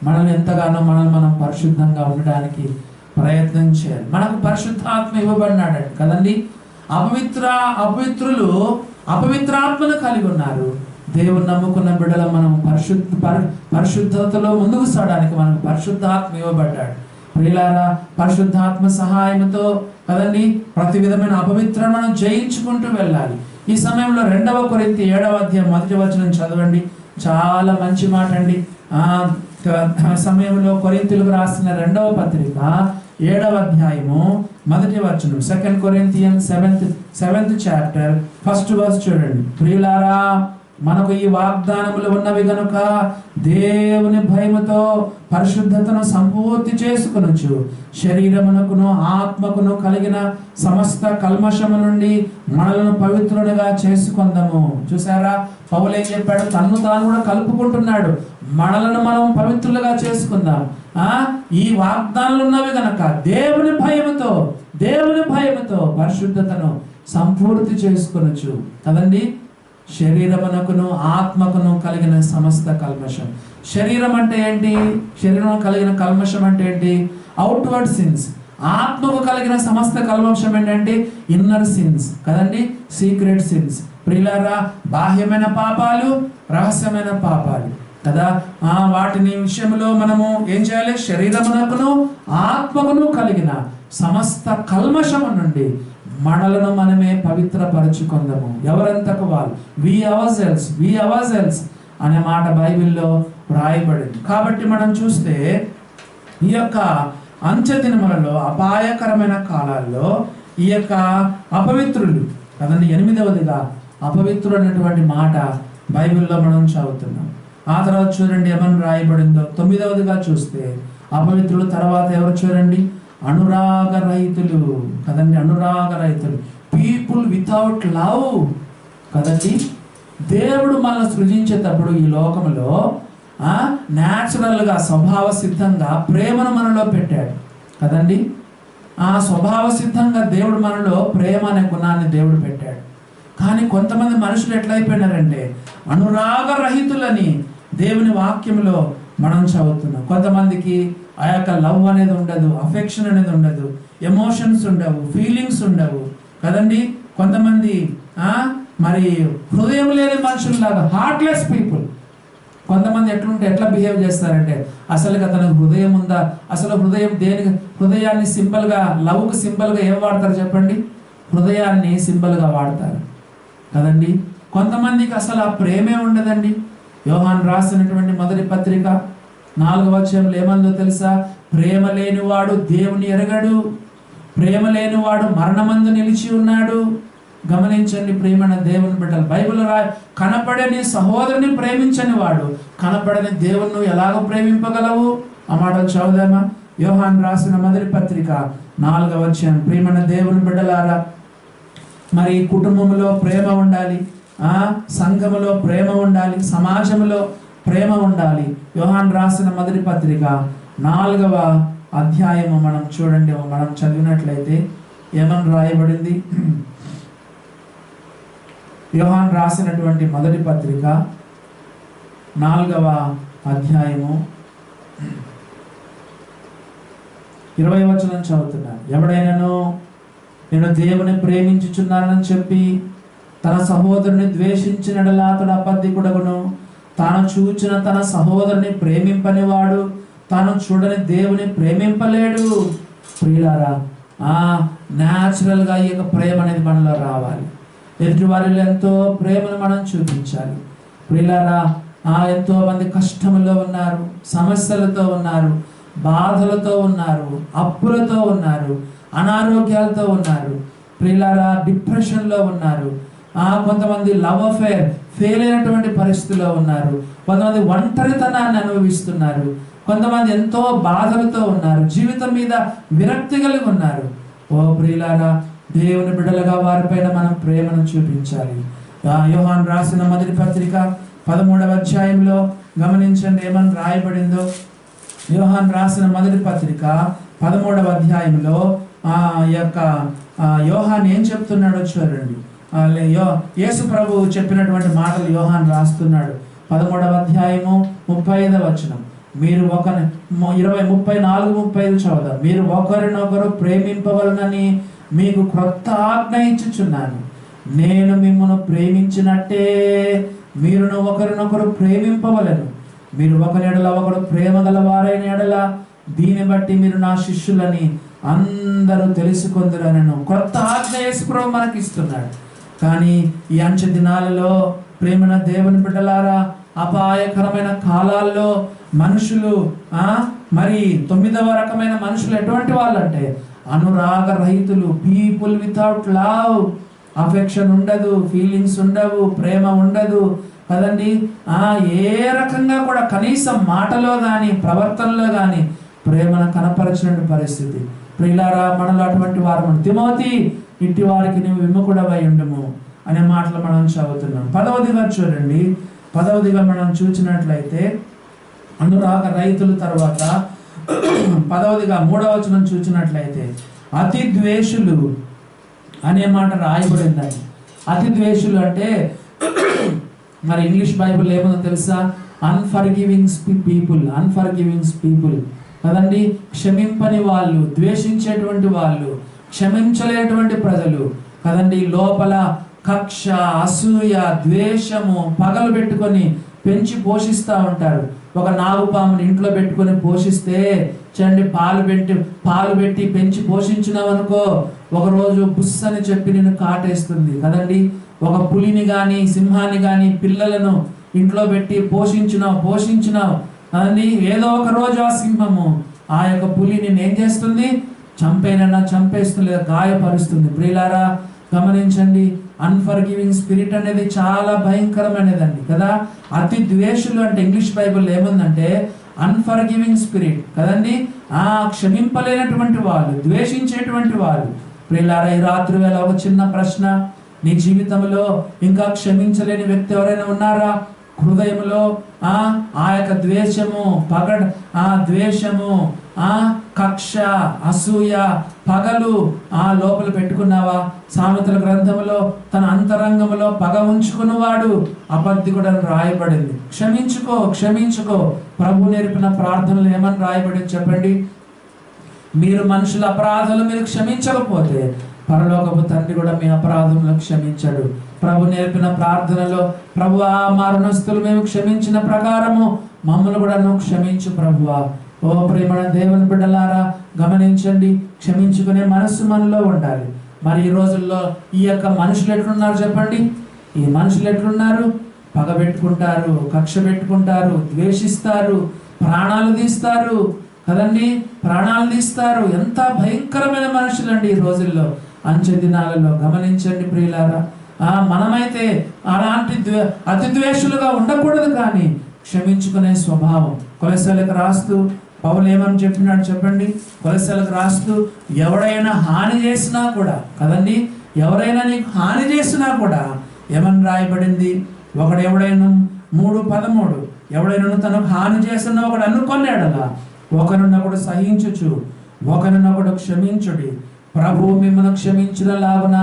మనల్ని ఎంతగానో మనం పరిశుద్ధంగా ఉండడానికి ప్రయత్నం చేయాలి. మనకు పరిశుద్ధాత్మ ఇవ్వబడినాడండి కదండి. అపవిత్రులు అపవిత్రాత్మను కలిగి ఉన్నారు. దేవుని నమ్ముకున్న బిడ్డల మనం పరిశుద్ధతలో ముందుకు సాగడానికి మనకు పరిశుద్ధాత్మ ఇవ్వబడ్డాడు. ప్రియులారా, పరిశుద్ధాత్మ సహాయంతో కదండి ప్రతి విధమైన అపవిత్రను జయించుకుంటూ వెళ్ళాలి. ఈ సమయంలో 2వ కొరింథీ 7వ అధ్యాయం 1వ వచనం చదవండి. చాలా మంచి మాట అండి. సమయంలో కొరింథీయులకు రాసిన 2వ పత్రిక 7వ అధ్యాయము 1వ వచనం, 2 Corinthians 7th chapter 1st verse చూడండి. ప్రియులారా, మనకు ఈ వాగ్దానములు ఉన్నవి గనుక దేవుని భయముతో పరిశుద్ధతను సంపూర్తి చేసుకొనుచు శరీరమునకును ఆత్మకును కలిగిన సమస్త కల్మషము నుండి మనలను పవిత్రులుగా చేసుకొందాము. చూసారా, పౌలు ఏం చెప్పాడు? తన్ను తాను కూడా కలుపుకుంటున్నాడు. మనలను మనం పవిత్రులుగా చేసుకుందాం. ఈ వాగ్దానాలు ఉన్నవి గనక దేవుని భయముతో పరిశుద్ధతను సంపూర్తి చేసుకొనొచ్చు కదండి. శరీరమునకును ఆత్మకును కలిగిన సమస్త కల్మషం. శరీరం అంటే ఏంటి? శరీరం కలిగిన కల్మషం అంటే ఏంటి? Outward since. ఆత్మకు కలిగిన సమస్త కల్మషం ఏంటంటే ఇన్నర్ సిన్స్ కదండి, సీక్రెట్ సిన్స్. ప్రియులారా, బాహ్యమైన పాపాలు, రహస్యమైన పాపాలు కదా. వాటిని విషయంలో మనము ఏం చేయాలి? శరీరమునకును ఆత్మకును కలిగిన సమస్త కల్మషము నుండి మనలను మనమే పవిత్రపరచుకుందాము. ఎవరంతకు వాళ్ళు. వి అవర్ సెల్స్ అనే మాట బైబిల్లో వ్రాయబడింది. కాబట్టి మనం చూస్తే ఈ యొక్క అంత్య దినములలో, అపాయకరమైన కాలాల్లో ఈ యొక్క అపవిత్రులు కదండి. 8వదిగా అపవిత్రుడు అనేటువంటి మాట బైబిల్లో మనం చదువుతున్నాం. ఆ తర్వాత చూడండి ఏమని రాయబడిందో. 9వదిగా చూస్తే అపవిత్రులు తర్వాత ఎవరు చూడండి? అనురాగరహితులు కదండి. అనురాగరహితులు, పీపుల్ వితౌట్ లవ్ కదండి. దేవుడు మనల్ని సృజించేటప్పుడు ఈ లోకంలో న్యాచురల్గా స్వభావ సిద్ధంగా ప్రేమను మనలో పెట్టాడు కదండి. స్వభావ సిద్ధంగా దేవుడు మనలో ప్రేమ అనే గుణాన్ని దేవుడు పెట్టాడు. కానీ కొంతమంది మనుషులు ఎట్లయిపోయినారంటే అనురాగరహితులని దేవుని వాక్యంలో మనం చదువుతున్నాం. కొంతమందికి ఆ యొక్క లవ్ అనేది ఉండదు, అఫెక్షన్ అనేది ఉండదు, ఎమోషన్స్ ఉండవు, ఫీలింగ్స్ ఉండవు కదండి. కొంతమంది మరి హృదయం లేని మనుషుల్లాగా, హార్ట్లెస్ పీపుల్. కొంతమంది ఎట్లా బిహేవ్ చేస్తారంటే అసలు అతనికి హృదయం ఉందా? అసలు హృదయం దేనికి? హృదయాన్ని సింబల్గా, లవ్కి సింబల్గా ఏం వాడతారు చెప్పండి? హృదయాన్ని సింబల్గా వాడతారు కదండి. కొంతమందికి అసలు ఆ ప్రేమే ఉండదండి. యోహాను రాసినటువంటి మొదటి పత్రిక 4వ అధ్యాయంలో ఏమందో తెలుసా? ప్రేమ లేనివాడు దేవుని ఎరగడు, ప్రేమ లేనివాడు మరణమందు నిలిచి ఉన్నాడు. గమనించండి ప్రేమైన దేవుని బిడ్డలు. బైబిల్ కనపడని సహోదరుని ప్రేమించని వాడు కనపడని దేవుణ్ణి ఎలాగ ప్రేమింపగలవు? ఆ మాటలు చదువుదామా? యోహాను రాసిన మొదటి పత్రిక 4వ అధ్యాయం. ప్రేమైన దేవుని బిడ్డలారా, మరి కుటుంబంలో ప్రేమ ఉండాలి, సంఘములో ప్రేమ ఉండాలి, సమాజంలో ప్రేమ ఉండాలి. యోహాను రాసిన మొదటి పత్రిక 4వ అధ్యాయము మనం చూడండి. మనం చదివినట్లయితే ఏమని రాయబడింది? యోహాను రాసినటువంటి మొదటి పత్రిక 4వ అధ్యాయము 20వ వచనం చదువుతున్నాను. ఎవడైనాను నేను దేవుని ప్రేమించుచున్నానని చెప్పి తన సహోదరుని ద్వేషించినడలా అతడు అబద్ధికుడగును. తాను చూచిన తన సహోదరుని ప్రేమింపనివాడు తాను చూడని దేవుని ప్రేమింపలేడు. ప్రియులారా, న్యాచురల్గా ఈ యొక్క ప్రేమ అనేది మనలో రావాలి. ఎదుటి వారిలో ఎంతో ప్రేమను మనం చూపించాలి. ప్రియులారా, ఎంతో మంది కష్టములో ఉన్నారు, సమస్యలతో ఉన్నారు, బాధలతో ఉన్నారు, అప్పులతో ఉన్నారు, అనారోగ్యాలతో ఉన్నారు. ప్రియులారా, డిప్రెషన్లో ఉన్నారు. కొంతమంది లవ్ అఫేర్ ఫెయిల్ అయినటువంటి పరిస్థితిలో ఉన్నారు. కొంతమంది ఒంటరితనాన్ని అనుభవిస్తున్నారు. కొంతమంది ఎంతో బాధలతో ఉన్నారు, జీవితం మీద విరక్తి కలిగి ఉన్నారు. ఓ ప్రియులారా, దేవుని బిడ్డలుగా వారిపైన మనం ప్రేమను చూపించాలి. యోహాను రాసిన మొదటి పత్రిక 13వ అధ్యాయంలో గమనించండి ఏమని రాయబడిందో. యోహాను రాసిన మొదటి పత్రిక 13వ అధ్యాయంలో యొక్క యోహాను ఏం చెప్తున్నాడో చూడండి. యేసు ప్రభు చెప్పినటువంటి మాటలు యోహాను రాస్తున్నాడు. 13వ అధ్యాయము 35వ వచనం. మీరు 34-35 చదువుదాం. మీరు ఒకరినొకరు ప్రేమింపవలనని మీకు క్రొత్త ఆజ్ఞ ఇచ్చుచున్నాను. నేను మిమ్మల్ని ప్రేమించినట్టే మీరును ఒకరినొకరు ప్రేమింపవలను. మీరు ఒకరి ఎడల ఒకరు ప్రేమ గలవారైన ఎడల దీన్ని బట్టి మీరు నా శిష్యులని అందరూ తెలుసుకొందురనను క్రొత్త ఆజ్ఞ యేసు ప్రభు మనకి ఇస్తున్నాడు. కానీ ఈ అంచె దినాలలో ప్రేమన దేవుని బిడ్డలారా, అపాయకరమైన కాలాల్లో మనుషులు మరి 9వ రకమైన మనుషులు ఎటువంటి వాళ్ళు అంటే అనురాగ రహితులు, పీపుల్ వితౌట్ లవ్. అఫెక్షన్ ఉండదు, ఫీలింగ్స్ ఉండవు, ప్రేమ ఉండదు కదండి. ఏ రకంగా కూడా కనీసం మాటలో కానీ ప్రవర్తనలో కానీ ప్రేమను కనపరచిన పరిస్థితి. ప్రియులారా, మనలో అటువంటి వారు తిమోతి ఇట్టి వారికి నువ్వు విముఖుడవై ఉండము అనే మాటలు మనం చదువుతున్నాం. 10వదిగా చూడండి. 10వదిగా మనం చూసినట్లయితే అనురాగ రైతుల తర్వాత పదవదిగా 3వ వచనం చూసినట్లయితే అతి ద్వేషులు అనే మాట రాయబడిందండి. అతి ద్వేషులు అంటే మరి ఇంగ్లీష్ బైబిల్ ఏమో తెలుసా? అన్ఫర్గివింగ్ పీపుల్ కదండి. క్షమింపని వాళ్ళు, ద్వేషించేటువంటి వాళ్ళు, క్షమించలేటువంటి ప్రజలు కదండి. లోపల కక్ష, అసూయ, ద్వేషము పగలు పెట్టుకొని పెంచి పోషిస్తూ ఉంటారు. ఒక నాగుపాముని ఇంట్లో పెట్టుకొని పోషిస్తే చూడండి, పాలు పెట్టి పెంచి పోషించినావు అనుకో, ఒకరోజు బుస్ అని చెప్పి నేను కాటేస్తుంది కదండి. ఒక పులిని కానీ సింహాన్ని కానీ పిల్లలను ఇంట్లో పెట్టి పోషించినావు కదండి. ఏదో ఒక రోజు ఆ సింహము ఆ యొక్క పులిని ఏం చేస్తుంది? చంపేస్తుంది లేదా గాయపరుస్తుంది. ప్రియులారా గమనించండి, అన్ఫర్గివింగ్ స్పిరిట్ అనేది చాలా భయంకరమైనదండి కదా. అతి ద్వేషులు అంటే ఇంగ్లీష్ బైబిల్ ఏముందంటే అన్ఫర్గివింగ్ స్పిరిట్ కదండి. క్షమింపలేనటువంటి వాళ్ళు, ద్వేషించేటువంటి వాళ్ళు. ప్రియులారా ఈ రాత్రి వేళ ఒక చిన్న ప్రశ్న, నీ జీవితంలో ఇంకా క్షమించలేని వ్యక్తి ఎవరైనా ఉన్నారా? హృదయంలో ఆ యొక్క ద్వేషము, ద్వేషము, కక్ష, అసూయ, పగలు లోపల పెట్టుకున్నావా? సామెతల గ్రంథంలో తన అంతరంగంలో పగ ఉంచుకున్నవాడు అబద్ధికుడని రాయబడింది. క్షమించుకో. ప్రభు నేర్పిన ప్రార్థనలు ఏమని రాయబడింది చెప్పండి? మీరు మనుషుల అపరాధాలు మీరు క్షమించకపోతే పరలోకపు తండ్రి కూడా మీ అపరాధంలో క్షమించడు. ప్రభు నేర్పిన ప్రార్థనలో, ప్రభువా మా రుణస్తులు మేము క్షమించిన ప్రకారము మమ్మల్ని కూడా నువ్వు క్షమించు ప్రభువా. ఓ ప్రేమణ దేవుని బిడ్డలారా గమనించండి, క్షమించుకునే మనస్సు మనలో ఉండాలి. మరి ఈ రోజుల్లో ఈ యొక్క మనుషులు ఎట్లున్నారు చెప్పండి? ఈ మనుషులు ఎట్లున్నారు? పగ పెట్టుకుంటారు, కక్ష పెట్టుకుంటారు, ద్వేషిస్తారు, ప్రాణాలు తీస్తారు కదండి. ఎంత భయంకరమైన మనుషులండి ఈ రోజుల్లో, అంచె దినాలలో. గమనించండి ప్రియులారా, మనమైతే అలాంటి అతి ద్వేషులుగా ఉండకూడదు, కానీ క్షమించుకునే స్వభావం. కొలెస్సలకు రాస్తూ పౌలు ఏమని చెప్పినాడు చెప్పండి? కొలెస్సలకు రాస్తూ, ఎవడైనా హాని చేసినా కూడా కదండి, ఎవరైనా నీకు హాని చేసినా కూడా ఏమని రాయబడింది? ఎవడైనా 3:13 ఎవడైనా తనకు హాని చేసిన ఒకడు అనుకున్నాడలా ఒకరినొకడు సహించుచు ఒకరినొకడు క్షమించుడి, ప్రభువు మిమ్మల్ని క్షమించిన లాగున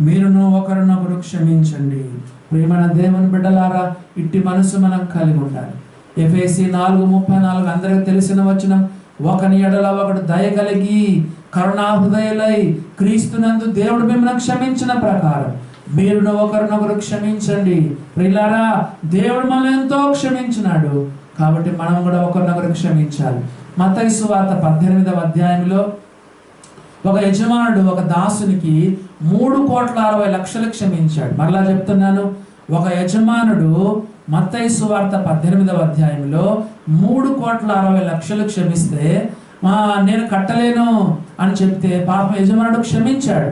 మీరును ఒకరినొకరు క్షమించండి. ప్రియమైన దేవుని బిడ్డలారా, ఇట్టి మనసు మనం కలిగి ఉండాలి. ఎఫెసీ 4:34 అందరికి తెలిసిన వచనం, ఒకని ఎడల ఒకడు దయ కలిగి కరుణాహృదయులై క్రీస్తునందు దేవుడు మిమ్మల్ని క్షమించిన ప్రకారం మీరును ఒకరినొకరు క్షమించండి. ప్రియులారా, దేవుడు మనల్ని ఎంతో క్షమించినాడు కాబట్టి మనం కూడా ఒకరినొకరు క్షమించాలి. మత్తయి సువార్త 18వ అధ్యాయంలో ఒక యజమానుడు ఒక దాసునికి 3,60,00,000 క్షమించాడు. మరలా చెప్తున్నాను, ఒక యజమానుడు మత్తయి సువార్త 18వ అధ్యాయంలో 3,60,00,000 క్షమిస్తే నేను కట్టలేను అని చెప్తే పాపం యజమానుడు క్షమించాడు.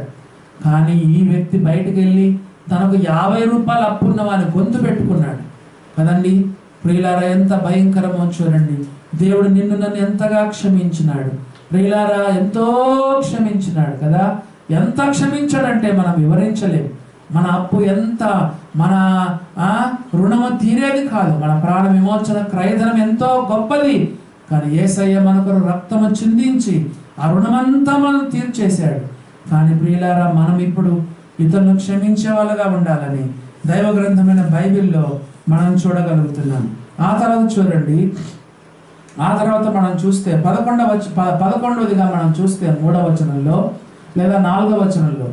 కానీ ఈ వ్యక్తి బయటికి వెళ్ళి తనకు 50 రూపాయలు అప్పున్న వాని గొంతు పెట్టుకున్నాడు కదండి. ప్రియులారా, ఎంత భయంకరమో చూడండి. దేవుడు నన్ను ఎంతగా క్షమించినాడు. ప్రియులారా, ఎంతో క్షమించినాడు కదా. ఎంత క్షమించాడంటే మనం వివరించలేము. మన అప్పు ఎంత, మన రుణము తీరేది కాదు. మన ప్రాణ విమోచన క్రయధనం ఎంతో గొప్పది. కానీ యేసయ్య మనకు రక్తము చిందించి ఆ రుణమంతా మనం తీర్చేశాడు. కానీ ప్రియులారా, మనం ఇప్పుడు ఇతరులను క్షమించే వాళ్ళగా ఉండాలని దైవ గ్రంథమైన బైబిల్లో మనం చూడగలుగుతున్నాం. ఆ తర్వాత చూడండి, ఆ తర్వాత మనం చూస్తే 11వదిగా మనం చూస్తే 3వ వచనంలో లేదా 4వ వచనంలో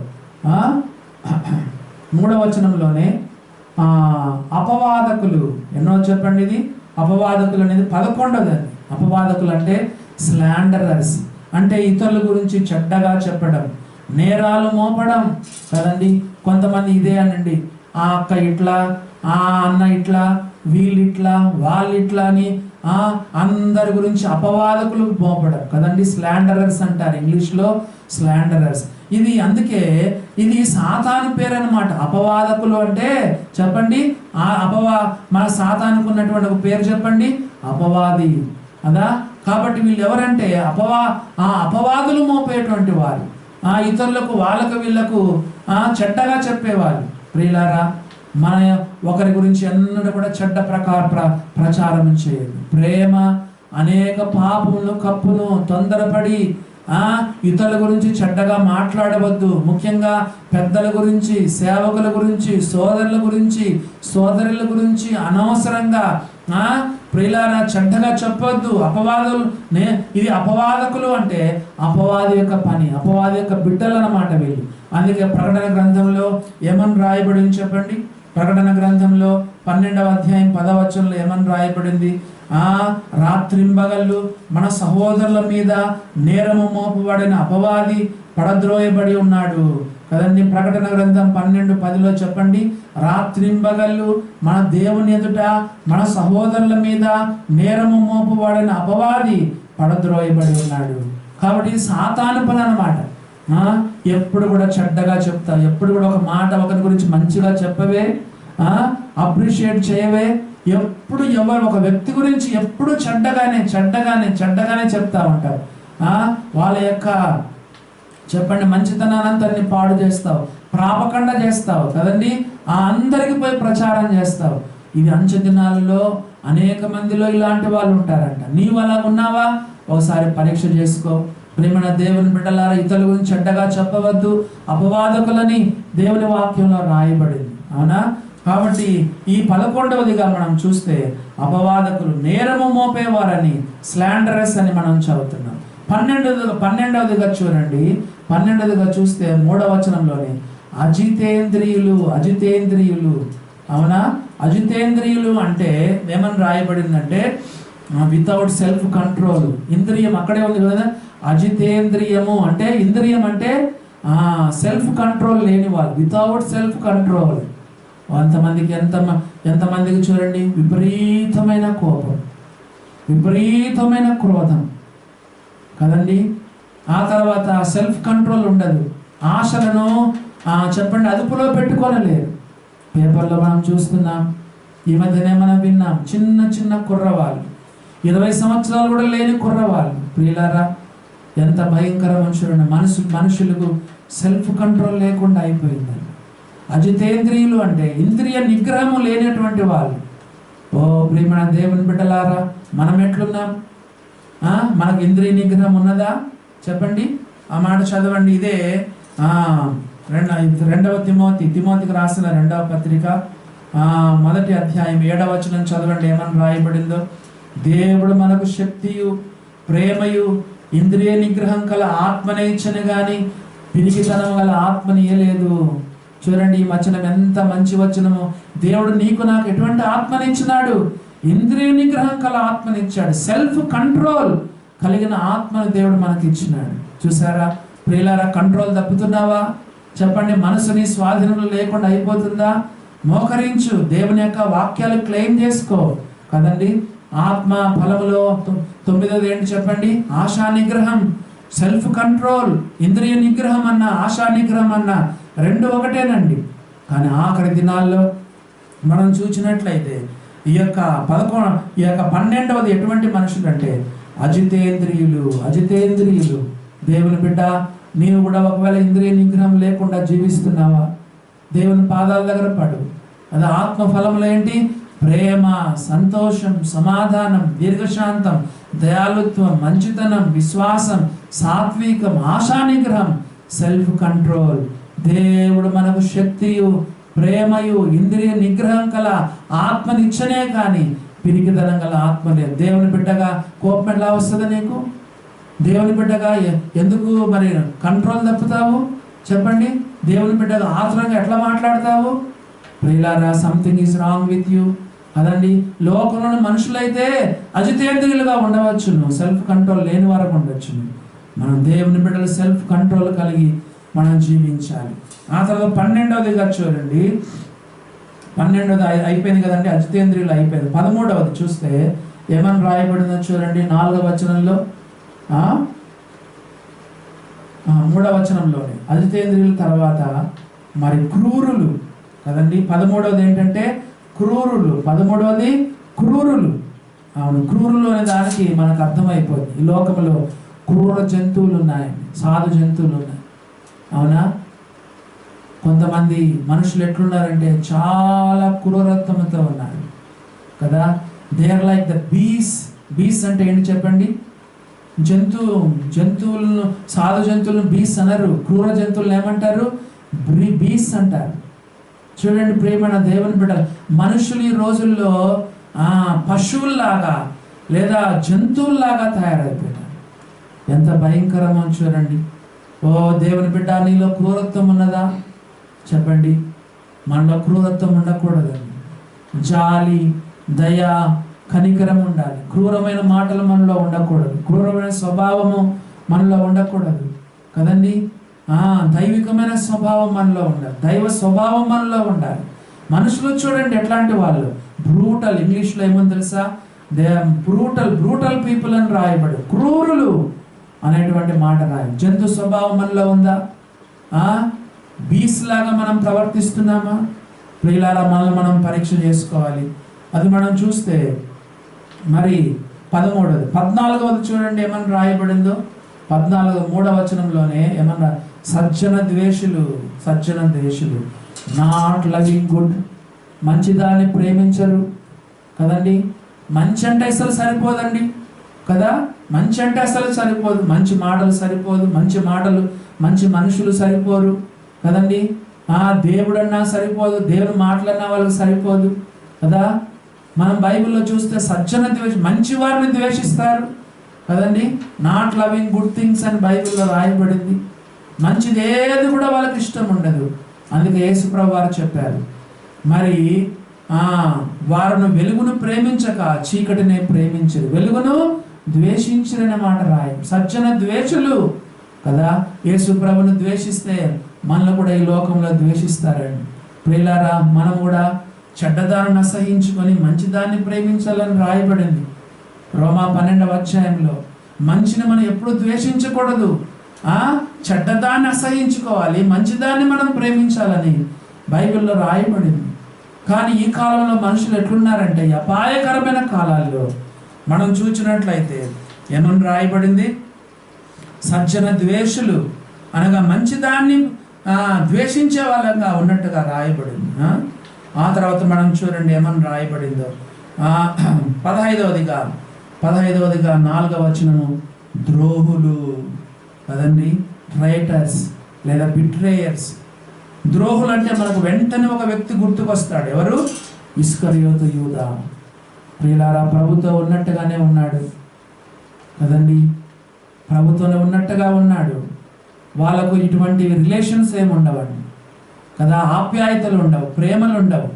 3వ వచనంలోనే అపవాదకులు ఎన్నో చెప్పండి. ఇది అపవాదకులు అనేది 11వది. అపవాదకులు అంటే స్లాండరర్స్, అంటే ఇతరుల గురించి చెడ్డగా చెప్పడం, నేరాలు మోపడం కదండి. కొంతమంది ఇదే అనండి, ఆ అక్క ఇట్లా, ఆ అన్న ఇట్లా, వీళ్ళిట్లా, వాళ్ళిట్లా అని అందరి గురించి అపవాదకులు మోపడం కదండి. స్లాండరర్స్ అంటారు ఇంగ్లీష్లో, స్లాండరర్స్. ఇది అందుకే ఇది సాతాను పేరు అనమాట. అపవాదకులు అంటే చెప్పండి, మన సాతానుకు ఉన్నటువంటి ఒక పేరు చెప్పండి, అపవాది అదా. కాబట్టి వీళ్ళు ఎవరంటే అపవాదులు మోపేటువంటి వారు, ఇతరులకు వాళ్ళకు వీళ్ళకు చెడ్డగా చెప్పేవాళ్ళు. ప్రియులారా, మన ఒకరి గురించి ఎన్నడూ కూడా చెడ్డ ప్రచారం చేయదు. ప్రేమ అనేక పాపములను కప్పును, తొందరపడి ఇతరుల గురించి చెడ్డగా మాట్లాడవద్దు. ముఖ్యంగా పెద్దల గురించి, సేవకుల గురించి, సోదరుల గురించి, సోదరుల గురించి అనవసరంగా ప్రియులారా చెడ్డగా చెప్పొద్దు. అపవాదులు ఇది అపవాదకులు అంటే అపవాది యొక్క పని, అపవాది యొక్క బిడ్డలు అన్నమాట వీళ్ళు. అందుకే ప్రకటన గ్రంథంలో ఏమని రాయబడింది చెప్పండి? ప్రకటన గ్రంథంలో 12వ అధ్యాయం 10వ వచనంలో ఏమని రాయబడింది? రాత్రింబగళ్ళు మన సహోదరుల మీద నేరము మోపబడిన అపవాది పడద్రోయబడి ఉన్నాడు కదండి. ప్రకటన గ్రంథం 12:10లో చెప్పండి, రాత్రింబగళ్ళు మన దేవుని ఎదుట మన సహోదరుల మీద నేరము మోపబడిన అపవాది పడద్రోయబడి ఉన్నాడు. కాబట్టి సాతాను పని అన్నమాట. ఎప్పుడు కూడా చెడ్డగా చెప్తావు, ఎప్పుడు కూడా ఒక మాట ఒకరి గురించి మంచిగా చెప్పవే, అప్రిషియేట్ చేయవే. ఎప్పుడు ఎవరు ఒక వ్యక్తి గురించి ఎప్పుడు చెడ్డగానే చెప్తా ఉంటారు. వాళ్ళ యొక్క చెప్పండి మంచితనానంతరిని పాడు చేస్తావు, ప్రాపకండ చేస్తావు కదండి. అందరికి పోయి ప్రచారం చేస్తావు. ఇది అంచె దినాలలో అనేక మందిలో ఇలాంటి వాళ్ళు ఉంటారంట. నీవు అలా ఉన్నావా? ఒకసారి పరీక్ష చేసుకో. ప్రేమణ దేవుని బిడ్డలారా, ఇతరుల గురించి చెడ్డగా చెప్పవద్దు, అపవాదకులని దేవుని వాక్యంలో రాయబడింది. అవునా? కాబట్టి ఈ 11వదిగా మనం చూస్తే అపవాదకులు, నేరము మోపేవారని, స్లాండరస్ అని మనం చదువుతున్నాం. 12వదిగా చూడండి. 12వదిగా చూస్తే 3వ వచనంలోనే అజితేంద్రియులు. అవునా? అజితేంద్రియులు అంటే ఏమని రాయబడిందంటే వితౌట్ సెల్ఫ్ కంట్రోల్. ఇంద్రియం అక్కడే ఉంది కదా. అజితేంద్రియము అంటే ఇంద్రియం అంటే సెల్ఫ్ కంట్రోల్ లేని వాళ్ళు, వితౌట్ సెల్ఫ్ కంట్రోల్. ఎంతమందికి చూడండి విపరీతమైన కోపం, విపరీతమైన క్రోధం కదండి. ఆ తర్వాత సెల్ఫ్ కంట్రోల్ ఉండదు. ఆశలను చెప్పండి అదుపులో పెట్టుకోనలేరు. పేపర్లో మనం చూస్తున్నాం, ఈ మధ్యనే మనం విన్నాం, చిన్న కుర్రవాళ్ళు, 20 సంవత్సరాలు కూడా లేని కుర్రవాళ్ళు. ప్రియులారా, ఎంత భయంకరమైన చూడండి. మనుషులకు సెల్ఫ్ కంట్రోల్ లేకుండా అయిపోయింది. అజితేంద్రియులు అంటే ఇంద్రియ నిగ్రహము లేనటువంటి వాళ్ళు. ఓ ప్రియమైన దేవుని బిడ్డలారా, మనం ఎట్లున్నాం? మనకు ఇంద్రియ నిగ్రహం ఉన్నదా చెప్పండి? ఆ మాట చదవండి. ఇదే 2వ తిమోతికి రాసిన 2వ పత్రిక 1వ అధ్యాయం 7వ వచనం చదవండి. ఏమని రాయబడిందో? దేవుడు మనకు శక్తియు, ప్రేమయు, ఇంద్రియ నిగ్రహం గల ఆత్మనే ఇచ్చను గాని పిరికితనం గల ఆత్మనియలేదు. చూడండి ఈ వచనం ఎంత మంచి వచనము. దేవుడు నీకు నాకు ఎటువంటి ఆత్మనిచ్చినాడు? ఇంద్రియ నిగ్రహం గల ఆత్మనిచ్చాడు. సెల్ఫ్ కంట్రోల్ కలిగిన ఆత్మను దేవుడు మనకి ఇచ్చినాడు. చూసారా ప్రియులారా, కంట్రోల్ తప్పుతున్నావా చెప్పండి? మనసుని స్వాధీనంలో లేకుండా అయిపోతుందా? మోకరించు, దేవుని యొక్క వాక్యాలు క్లెయిమ్ చేసుకో కదండి. ఆత్మ ఫలములో 9వది ఏంటి చెప్పండి? ఆశా నిగ్రహం, సెల్ఫ్ కంట్రోల్. ఇంద్రియ నిగ్రహం అన్న ఆశా నిగ్రహం అన్న రెండు ఒకటేనండి. కానీ ఆఖరి దినాల్లో మనం చూసినట్లయితే ఈ యొక్క 12వది ఎటువంటి మనుషులు అంటే అజితేంద్రియులు. దేవుని బిడ్డ, నీవు కూడా ఒకవేళ ఇంద్రియ నిగ్రహం లేకుండా జీవిస్తున్నావా? దేవుని పాదాల దగ్గర పడు. అది ఆత్మ ఫలములు ఏంటి? ప్రేమ, సంతోషం, సమాధానం, దీర్ఘశాంతం, దయాళుత్వం, మంచితనం, విశ్వాసం, సాత్వికం, ఆశా నిగ్రహం, సెల్ఫ్ కంట్రోల్. దేవుడు మనకు శక్తియు, ప్రేమయు, ఇంద్రియ నిగ్రహం గల ఆత్మనిచ్చనే కానీ పిరికితనం గల ఆత్మ లేదు. దేవుని బిడ్డగా కోపం ఎలా వస్తుంది నీకు? దేవుని బిడ్డగా ఎందుకు మరి కంట్రోల్ తప్పుతావు చెప్పండి? దేవుని బిడ్డగా ఆతురంగా ఎట్లా మాట్లాడతావు? ప్రియులారా, something is wrong with you అదండి. లోకంలోని మనుషులైతే అజితేంద్రియులుగా ఉండవచ్చును, సెల్ఫ్ కంట్రోల్ లేని వరకు ఉండొచ్చును. మనం దేవుని బిడ్డలు సెల్ఫ్ కంట్రోల్ కలిగి మనం జీవించాలి. ఆ తర్వాత 12వదిగా చూడండి. 12వది అయిపోయింది కదండి, అజితేంద్రియులు అయిపోయింది. 13వది చూస్తే ఏమని రాయబడిందో చూడండి. 4వ వచనంలో 3వ వచనంలోనే అజితేంద్రియుల తర్వాత మరి క్రూరులు కదండి. 13వది ఏంటంటే క్రూరులు. 13వది క్రూరులు. అవును, క్రూరులు అనే దానికి మనకు అర్థమైపోయింది. ఈ లోకంలో క్రూర జంతువులు ఉన్నాయి, సాధు జంతువులు ఉన్నాయి. అవునా? కొంతమంది మనుషులు ఎట్లున్నారంటే చాలా క్రూరత్వంతో ఉన్నారు కదా. దే ఆర్ లైక్ ద బీస్ బీస్ అంటే ఏంటి చెప్పండి? జంతువులను, సాధు జంతువులను బీస్ అనరు. క్రూర జంతువులను ఏమంటారు? బీస్ అంటారు. చూడండి ప్రియమైన దేవుని బిడ్డ, మనుషులు ఈ రోజుల్లో పశువుల్లాగా లేదా జంతువుల్లాగా తయారైపోయారు. ఎంత భయంకరమో చూడండి. ఓ దేవుని బిడ్డ, నీలో క్రూరత్వం ఉన్నదా? చెప్పండి. మనలో క్రూరత్వం ఉండకూడదండి. జాలి, దయ, కనికరం ఉండాలి. క్రూరమైన మాటలు మనలో ఉండకూడదు. క్రూరమైన స్వభావము మనలో ఉండకూడదు కదండి. దైవికమైన స్వభావం మనలో ఉండాలి. దైవ స్వభావం మనలో ఉండాలి. మనుషులు చూడండి ఎట్లాంటి వాళ్ళు, బ్రూటల్. ఇంగ్లీష్లో ఏమని తెలుసా? దే బ్రూటల్ పీపుల్ అని రాయబడు. క్రూరులు అనేటువంటి మాట రాయి. జంతు స్వభావం మనలో ఉందా? బీస్ లాగా మనం ప్రవర్తిస్తున్నామా? ప్రియులారా, మనల్ని మనం పరీక్ష చేసుకోవాలి. అది మనం చూస్తే మరి 14వ చూడండి ఏమని రాయబడిందో. 3వ వచనంలోనే ఏమన్నా, సజ్జన ద్వేషులు నాట్ లవింగ్ గుడ్, మంచిదాన్ని ప్రేమించరు కదండి. మంచి అంటే అసలు సరిపోదండి కదా. మంచి అంటే అసలు సరిపోదు. మంచి మాటలు సరిపోదు. మంచి మనుషులు సరిపోరు కదండి. దేవుడన్నా సరిపోదు. దేవుని మాటలన్నా వాళ్ళకి సరిపోదు కదా. మనం బైబిల్లో చూస్తే సజ్జన మంచి వారిని ద్వేషిస్తారు కదండి. నాట్ లవింగ్ గుడ్ థింగ్స్ అని బైబిల్లో రాయబడింది. మంచిది ఏది కూడా వాళ్ళకి ఇష్టం ఉండదు. అందుకే యేసుప్రభువు వారు చెప్పారు, మరి వారును వెలుగును ప్రేమించక చీకటినే ప్రేమించరు, వెలుగును ద్వేషించరనే మాట రాయి. సజ్జన ద్వేషులు కదా. యేసుప్రభువును ద్వేషిస్తే మనల్ని కూడా ఈ లోకంలో ద్వేషిస్తారండి. ప్రియులారా, మనం కూడా చెడ్డదాన్ని అసహించుకొని మంచిదాన్ని ప్రేమించాలని రాయబడింది రోమా 12వ అధ్యాయంలో. మంచిని మనం ఎప్పుడు ద్వేషించకూడదు. చెడ్డదాన్ని అసహించుకోవాలి, మంచిదాన్ని మనం ప్రేమించాలని బైబిల్లో రాయబడింది. కానీ ఈ కాలంలో మనుషులు ఎట్లున్నారంటే, అపాయకరమైన కాలాల్లో మనం చూసినట్లయితే ఏమని రాయబడింది? సజ్జన ద్వేషులు అనగా మంచిదాన్ని ద్వేషించే వాళ్ళగా ఉన్నట్టుగా రాయబడింది. ఆ తర్వాత మనం చూడండి ఏమని రాయబడిందో. 15వదిగా 4వ వచనము, ద్రోహులు కదండి. ట్రైటర్స్ లేదా బిట్రేయర్స్. ద్రోహులు అంటే మనకు వెంటనే ఒక వ్యక్తి గుర్తుకొస్తాడు. ఎవరు? ఇస్కరియోతు యూదా. ప్రియులారా, ప్రభుతో ఉన్నట్టుగానే ఉన్నాడు కదండి. ప్రభుత్వంలో ఉన్నట్టుగా ఉన్నాడు. వాళ్ళకు ఇటువంటి రిలేషన్స్ ఏమి ఉండవండి కదా. ఆప్యాయతలు ఉండవు, ప్రేమలు ఉండవు,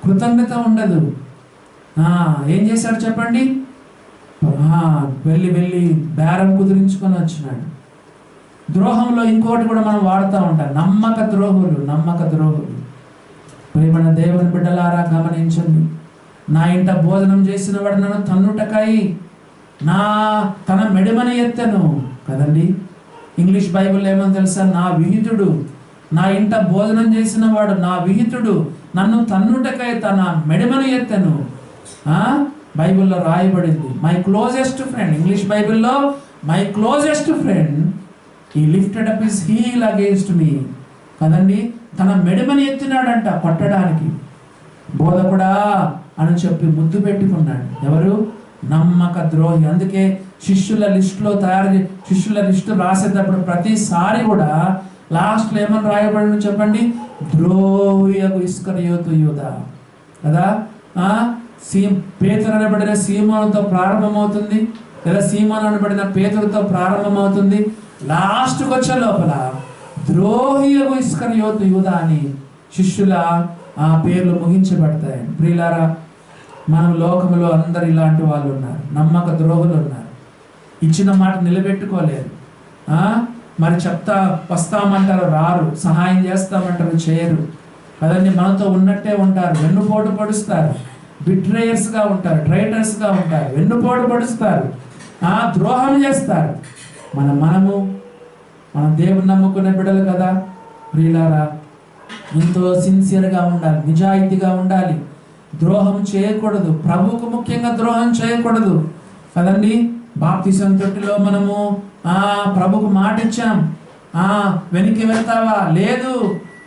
కృతజ్ఞత ఉండదు. ఏం చేశాడు చెప్పండి? వెళ్ళి బేరం కుదిరించుకొని వచ్చినాడు. ద్రోహంలో ఇంకోటి కూడా మనం వాడుతూ ఉంటాం, నమ్మక ద్రోహులు. ప్రేమన దేవుని బిడ్డలారా గమనించండి. నా ఇంట భోజనం చేసిన వాడు నన్ను తన్నుటకై తన మెడమని ఎత్తెను కదండి. ఇంగ్లీష్ బైబిల్ ఏమని తెలుసా? నా విహితుడు, నా ఇంట భోజనం చేసిన వాడు నా విహితుడు నన్ను తన్నుటకై తన మెడమని ఎత్తెను. బైబిల్లో రాయబడింది మై క్లోజెస్ట్ ఫ్రెండ్. ఇంగ్లీష్ బైబిల్లో my closest friend he lifted up his heel against me కదండి. తన మెడమని ఎత్తినాడంట కొట్టడానికి. బోధకుడా అని చెప్పి ముద్దు పెట్టుకున్నాడు. ఎవరు? నమ్మక ద్రోహి. అందుకే శిష్యుల లిస్టు రాసేటప్పుడు ప్రతిసారి కూడా లాస్ట్లో ఏమని రాయబడి చెప్పండి? ద్రోహియగు ఇస్కరియోతు యూదా కదా. పేతురు అనబడిన సీమోనుతో ప్రారంభమవుతుంది, లేదా సీమోను అనబడిన పేతురుతో ప్రారంభమవుతుంది. లాస్ట్కి వచ్చే లోపల ద్రోహియగు ఇస్కరియోతు యూదా అని శిష్యుల పేర్లు ముగించబడతాయి. ప్రియులారా, మనం లోకంలో అందరు ఇలాంటి వాళ్ళు ఉన్నారు. నమ్మక ద్రోహులు ఉన్నారు. ఇచ్చిన మాట నిలబెట్టుకోలేరు. మరి వస్తామంటారు, రారు. సహాయం చేస్తామంటారు, చేయరు కదండి. మనతో ఉన్నట్టే ఉంటారు, వెన్నుపోటు పడుస్తారు. బిట్రేయర్స్గా ఉంటారు, ట్రైటర్స్గా ఉంటారు, వెన్నుపోటు పడుస్తారు, ద్రోహం చేస్తారు. మన దేవుని నమ్ముకునే బిడ్డలు కదా. ప్రియులారా, ఎంతో సిన్సియర్గా ఉండాలి, నిజాయితీగా ఉండాలి. ద్రోహం చేయకూడదు. ప్రభువుకు ముఖ్యంగా ద్రోహం చేయకూడదు కదండి. బాప్తిసం తొట్టిలో మనము ప్రభుకు మాట ఇచ్చాం. వెనక్కి వెళ్తావా? లేదు.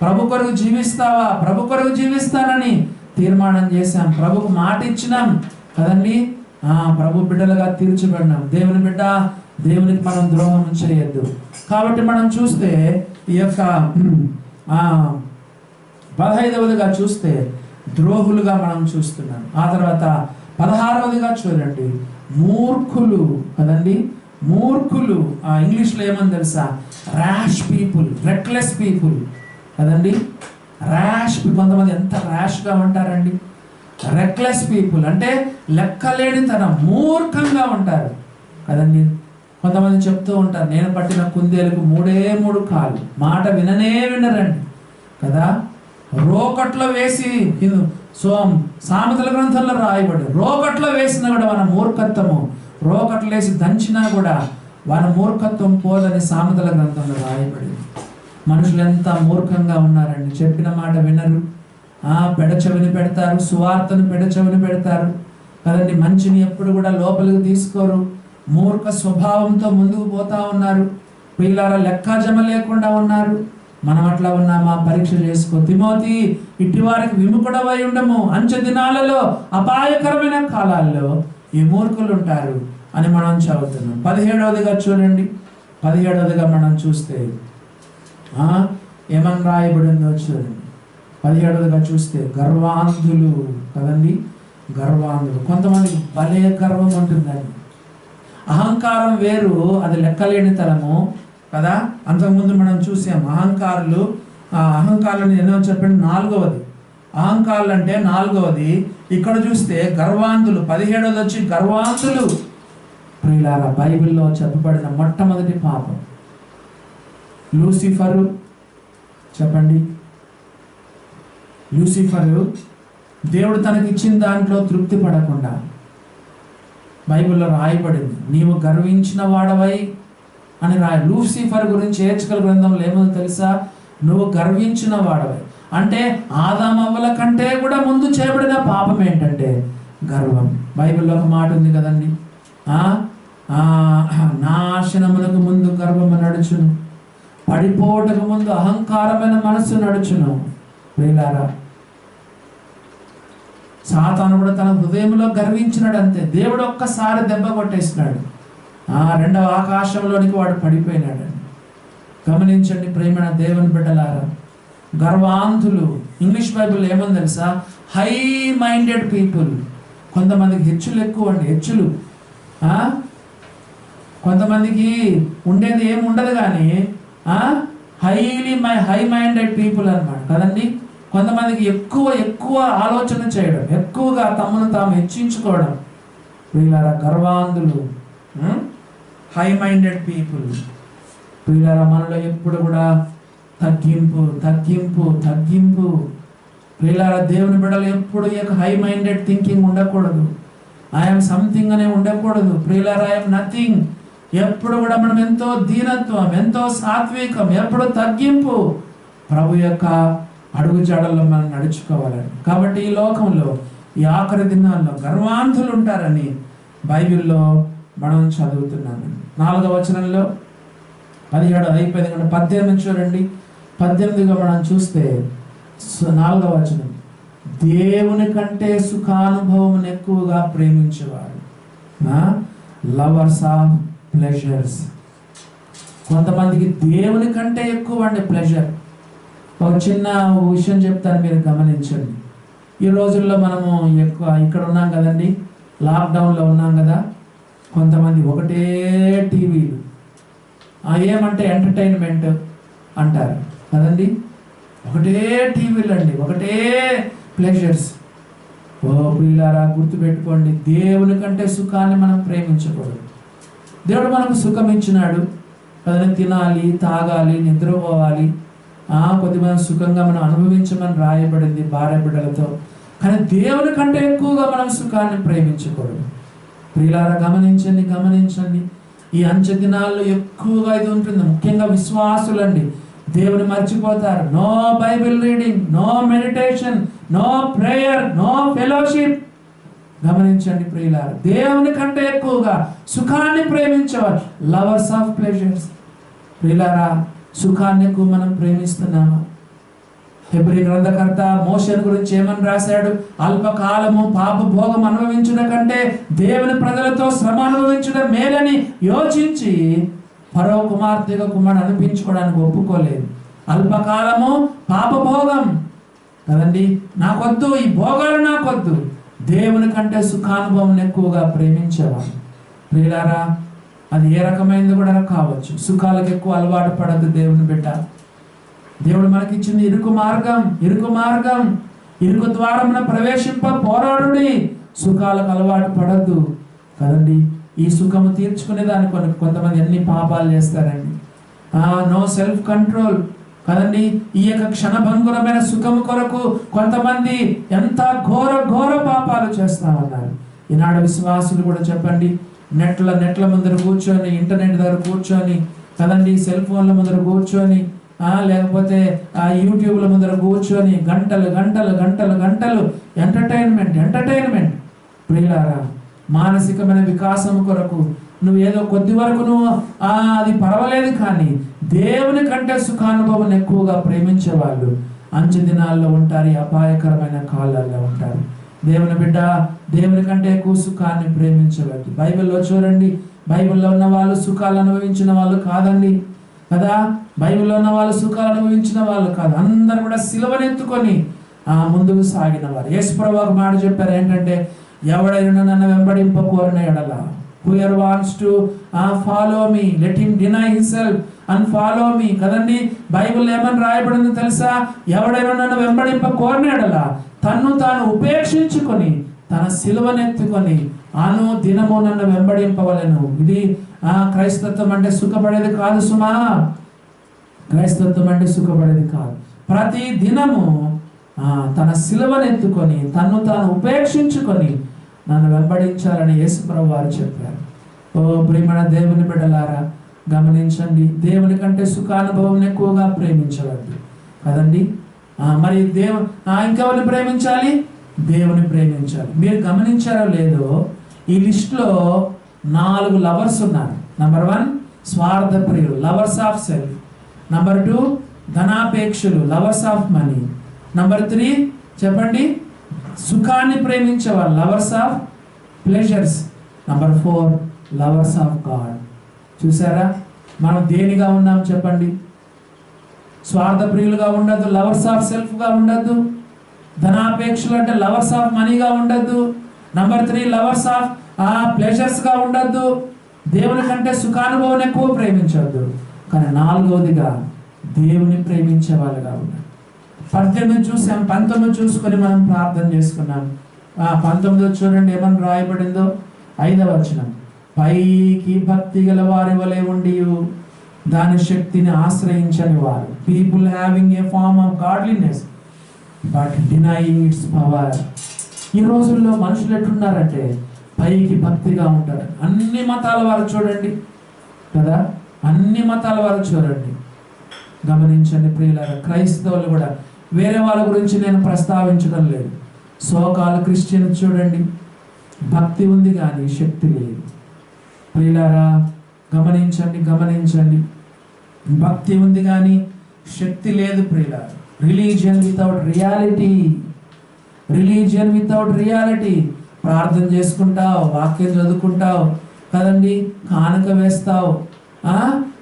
ప్రభు కొరకు జీవిస్తావా? ప్రభు కొరకు జీవిస్తానని తీర్మానం చేశాం. ప్రభుకు మాట ఇచ్చినాం కదండి. ప్రభు బిడ్డలుగా తీర్చబడినాం. దేవుని బిడ్డ, దేవునికి మనం ద్రోహం చేయొద్దు. కాబట్టి మనం చూస్తే ఈ యొక్క 15వదిగా చూస్తే ద్రోహులుగా మనం చూస్తున్నాం. ఆ తర్వాత 16వదిగా చూడండి, మూర్ఖులు కదండి. మూర్ఖులు ఇంగ్లీష్లో ఏమని తెలుసా? ర్యాష్ పీపుల్, రెక్లెస్ పీపుల్ కదండి. ర్యాష్, కొంతమంది ఎంత ర్యాష్గా ఉంటారండి. రెక్లెస్ పీపుల్ అంటే లెక్కలేనితనం, మూర్ఖంగా ఉంటారు కదండి. కొంతమంది చెప్తూ ఉంటారు, నేను పట్టిన కుందేలకు 3 కాళ్ళు, మాట విననే వినరండి కదా. రోకట్లో వేసి, సామెతల గ్రంథంలో రాయబడి, రోకట్లో వేసినా కూడా మన మూర్ఖత్వము, రోకట్లు వేసి దంచినా కూడా మన మూర్ఖత్వం పోదని సామెతల గ్రంథంలో రాయబడింది. మనుషులు ఎంత మూర్ఖంగా ఉన్నారండి. చెప్పిన మాట వినరు, పెడచెవిని పెడతారు, సువార్తను పెడచెవిని పెడతారు కదండి. మంచిని ఎప్పుడు కూడా లోపలికి తీసుకోరు, మూర్ఖ స్వభావంతో ముందుకు పోతా ఉన్నారు. పిల్లల లెక్కాజమ లేకుండా ఉన్నారు. మనం అట్లా ఉన్నామా? పరీక్ష చేసుకో. తిమోతి, ఇట్టి వారికి విముఖుడవై ఉండము, అంచె దినాలలో అపాయకరమైన కాలాల్లో ఈ మూర్ఖులు ఉంటారు అని మనం చదువుతున్నాం. 17వదిగా చూడండి. 17వదిగా మనం చూస్తే ఏమని రాయబడిందో చూడండి. 17వదిగా చూస్తే గర్వాంధులు కదండి. గర్వాంధులు, కొంతమందికి భలే గర్వం ఉంటుందండి. అహంకారం వేరు, అది లెక్కలేని తరము కదా. అంతకుముందు మనం చూసాం అహంకారులు. అహంకారులను ఎన్నో చెప్పండి. 4వది అహంకారులు అంటే 4వది. ఇక్కడ చూస్తే గర్వాంధులు. 17వది వచ్చి గర్వాంధులు. ప్రియులారా, బైబిల్లో చెప్పబడిన మొట్టమొదటి పాపం లూసిఫరు. చెప్పండి. లూసిఫరు దేవుడు తనకిచ్చిన దాంట్లో తృప్తి పడకుండా, బైబిల్లో రాయబడింది, నీవు గర్వించిన వాడవై అని లూసిఫర్ గురించి ఏడ్చుకల గ్రంథంలో ఏమో తెలుసా? నువ్వు గర్వించిన వాడవై అంటే ఆదామవ్వల కంటే కూడా ముందు చేయబడిన పాపం ఏంటంటే గర్వం. బైబిల్లో ఒక మాట ఉంది కదండి, నాశనమునకు ముందు గర్వము నడుచును, పడిపోటకు ముందు అహంకారమైన మనస్సు నడుచును. ప్రియులారా, సాతాను కూడా తన హృదయంలో గర్వించినాడు అంతే. దేవుడు ఒక్కసారి దెబ్బ కొట్టేసినాడు, 2వ ఆకాశంలోనికి వాడు పడిపోయినాడు. గమనించండి ప్రేమైన దేవుని బిడ్డలారా, గర్వాంధులు. ఇంగ్లీష్ బైబిల్ ఏమని తెలుసా? High minded people. కొంతమందికి హెచ్చులు ఎక్కువ అండి, హెచ్చులు. కొంతమందికి ఉండేది ఏమి ఉండదు కానీ హై మైండెడ్ పీపుల్ అన్నమాట కదండి. కొంతమందికి ఎక్కువ ఆలోచన చేయడం, ఎక్కువగా తమను తాము హెచ్చించుకోవడం. వీళ్ళారా గర్వాంధులు, హై మైండెడ్ పీపుల్. వీళ్ళారా మనలో ఎప్పుడు కూడా తగ్గింపు తగ్గింపు తగ్గింపు. వీళ్ళారా దేవుని బిడ్డలు ఎప్పుడు హై మైండెడ్ థింకింగ్ ఉండకూడదు. ఐఎమ్ సంథింగ్ అనే ఉండకూడదు. ప్రియులారా, ఐఎమ్ నథింగ్. ఎప్పుడు కూడా మనం ఎంతో దీనత్వం, ఎంతో సాత్వికం, ఎప్పుడు తగ్గింపు. ప్రభు యొక్క అడుగు జాడల్లో మనం నడుచుకోవాలని. కాబట్టి ఈ లోకంలో ఈ ఆఖరి దినాల్లో గర్వాంధులు ఉంటారని బైబిల్లో మనం చదువుతున్నాము. 4వ వచనంలో 17 అయిపోయింది. 18 చూడండి. 18గా మనం చూస్తే 4వ వచనం, దేవుని కంటే సుఖానుభవం ఎక్కువగా ప్రేమించేవాడు, లవర్స్ ఆఫ్ ప్లెజర్స్. కొంతమందికి దేవుని కంటే ఎక్కువ అండి ప్లెజర్. ఒక చిన్న విషయం చెప్తాను, మీరు గమనించండి. ఈ రోజుల్లో మనము ఎక్కువ ఇక్కడ ఉన్నాం కదండి, లాక్డౌన్లో ఉన్నాం కదా. కొంతమంది ఒకటే టీవీలు, ఏమంటే ఎంటర్టైన్మెంట్ అంటారు కదండి. ఒకటే టీవీలు అండి, ఒకటే ప్లెజర్స్. ఓ ప్రియులారా, గుర్తుపెట్టుకోండి, దేవుని కంటే సుఖాన్ని మనం ప్రేమించకూడదు. దేవుడు మనకు సుఖం ఇచ్చినాడు కదని తినాలి, తాగాలి, నిద్రపోవాలి, కొద్దిమంది సుఖంగా మనం అనుభవించమని రాయబడింది భార్య బిడ్డలతో. కానీ దేవుని కంటే ఎక్కువగా మనం సుఖాన్ని ప్రేమించకూడదు. ప్రియులారా, గమనించండి గమనించండి. ఈ అంచె దినాల్లో ఎక్కువగా ఇది ఉంటుంది. ముఖ్యంగా విశ్వాసులండి దేవుని మర్చిపోతారు. No Bible reading, no meditation, no prayer, no fellowship. గమనించండి ప్రియులారా, దేవుని కంటే ఎక్కువగా సుఖాన్ని ప్రేమించేవారు, లవర్స్ ఆఫ్ ప్లెజర్స్. ప్రియులారా, సుఖాన్ని ఎక్కువ మనం ప్రేమిస్తున్నామా? హెబ్రీ గ్రంథకర్త మోషేను గురించి ఏమని రాశాడు? అల్పకాలము పాప భోగం అనుభవించుట కంటే దేవుని ప్రజలతో శ్రమ అనుభవించుట మేలని యోచించి ఫరో కుమార్తెగా కుమారుడు అనిపించుకోవడానికి ఒప్పుకోలేదు. అల్పకాలము పాప భోగం కదండి, నాకొద్దు, ఈ భోగాలు నాకొద్దు, దేవుని కంటే సుఖానుభవం ఎక్కువగా ప్రేమించేవాడు. ప్రియులారా, అది ఏ రకమైనది కూడా కావచ్చు. సుఖాలకు ఎక్కువ అలవాటు పడద్దు దేవుని బిడ్డ. దేవుడు మనకిచ్చింది ఇరుకు మార్గం, ఇరుకు ద్వారమున ప్రవేశింప పోరాడుడి. సుఖాలకు అలవాటు పడద్దు కదండి. ఈ సుఖము తీర్చుకునే దానికి కొంతమంది ఎన్ని పాపాలు చేస్తారండి. నో సెల్ఫ్ కంట్రోల్ కదండి. ఈ యొక్క క్షణభంగురమైన సుఖము కొరకు కొంతమంది ఎంత ఘోర పాపాలు చేస్తా ఉన్నారు. ఈనాడు విశ్వాసులు కూడా చెప్పండి, నెట్ల ముందర కూర్చొని, ఇంటర్నెట్ దగ్గర కూర్చొని కదండి, సెల్ ఫోన్ల ముందర కూర్చొని, లేకపోతే యూట్యూబ్ల ముందర కూర్చొని గంటలు ఎంటర్టైన్మెంట్. ప్రియులారా, మానసికమైన వికాసం కొరకు నువ్వు ఏదో కొద్ది వరకు నువ్వు అది పర్వాలేదు, కానీ దేవుని కంటే సుఖానుభవం ఎక్కువగా ప్రేమించే వాళ్ళు అంచె దినాల్లో ఉంటారు, అపాయకరమైన కాలాల్లో ఉంటారు. దేవుని బిడ్డ, దేవుని కంటే ఎక్కువ సుఖాన్ని ప్రేమించవద్దు. బైబిల్లో చూడండి, బైబిల్లో ఉన్న వాళ్ళు సుఖాలు అనుభవించిన వాళ్ళు కాదండి కదా. బైబిల్లో ఉన్న వాళ్ళు సుఖాలు అనుభవించిన వాళ్ళు కాదు. అందరూ కూడా సిలువనెత్తుకొని ముందుకు సాగిన వారు. యేసు ప్రభువు ఒక మాట చెప్పారు, ఏంటంటే ఎవడైనా నన్ను వెంబడింప కోరిన ఎడల, whoever wants to follow me, let him deny himself and follow me కదండి. బైబిల్ ఏమని రాయబడిందో తెలుసా? ఎవడైనా నన్ను వెంబడింప కోరిన ఎడల తన్ను తాను ఉపేక్షించుకొని తన సిలువనెత్తుకొని దినము నన్ను వెంబడింపవలెను. ఇది క్రైస్తత్వం అంటే సుఖపడేది కాదు సుమా. క్రైస్తత్వం అంటే సుఖపడేది కాదు. ప్రతి దినము తన సిలువనెత్తుకొని తన్ను తాను ఉపేక్షించుకొని నన్ను వెంబడించాలని యేసు ప్రభువు వారు చెప్పారు. ఓ ప్రియమైన దేవుని బిడ్డలారా, గమనించండి, దేవుని కంటే సుఖానుభవం ఎక్కువగా ప్రేమించవద్దు కదండి. మరి ఇంకెవరిని ప్రేమించాలి? దేవుని ప్రేమించాలి. మీరు గమనించారో లేదో, ఈ లిస్ట్లో 4 లవర్స్ ఉన్నారు. నంబర్ 1 స్వార్థ ప్రియులు, లవర్స్ ఆఫ్ సెల్ఫ్. నంబర్ 2 ధనాపేక్షలు, లవర్స్ ఆఫ్ మనీ. నంబర్ 3 చెప్పండి, సుఖాన్ని ప్రేమించేవాళ్ళు, lovers of pleasures. Number 4 lovers of God. చూసారా, మనం దేనిగా ఉన్నాం చెప్పండి? స్వార్థ ప్రియులుగా ఉండద్దు, లవర్స్ ఆఫ్ సెల్ఫ్గా ఉండద్దు. ధనాపేక్షలు అంటే లవర్స్ ఆఫ్ మనీగా ఉండద్దు. నంబర్ 3 లవర్స్ ఆఫ్ ప్లెజర్స్గా ఉండద్దు. దేవుని కంటే సుఖానుభవం ఎక్కువ ప్రేమించవద్దు. కానీ 4వదిగా దేవుని ప్రేమించే వాళ్ళుగా ఉండాలి. 18 చూసాం, 19 చూసుకొని మనం ప్రార్థన చేసుకున్నాం. 19 చూడండి ఏమని రాయబడిందో, 5వ వచనం. పైకి భక్తి గల వారి వలె ఉండి దాని శక్తిని ఆశ్రయించని వారు, people having a form of godliness but denying its power. ఈ రోజుల్లో మనుషులు ఎట్లున్నారంటే పైకి భక్తిగా ఉంటారు. అన్ని మతాల వారు చూడండి కదా, అన్ని మతాల వారు చూడండి. గమనించండి ప్రియులారా, క్రైస్తవులు కూడా, వేరే వాళ్ళ గురించి నేను ప్రస్తావించడం లేదు, సోకాలు క్రిస్టియన్ చూడండి, భక్తి ఉంది కానీ శక్తి లేదు. ప్రియులారా, గమనించండి, భక్తి ఉంది కానీ శక్తి లేదు ప్రియులారా. Religion without reality. ప్రార్థన చేసుకుంటావు, వాక్యం చదువుకుంటావు కదండి, కానుక వేస్తావు,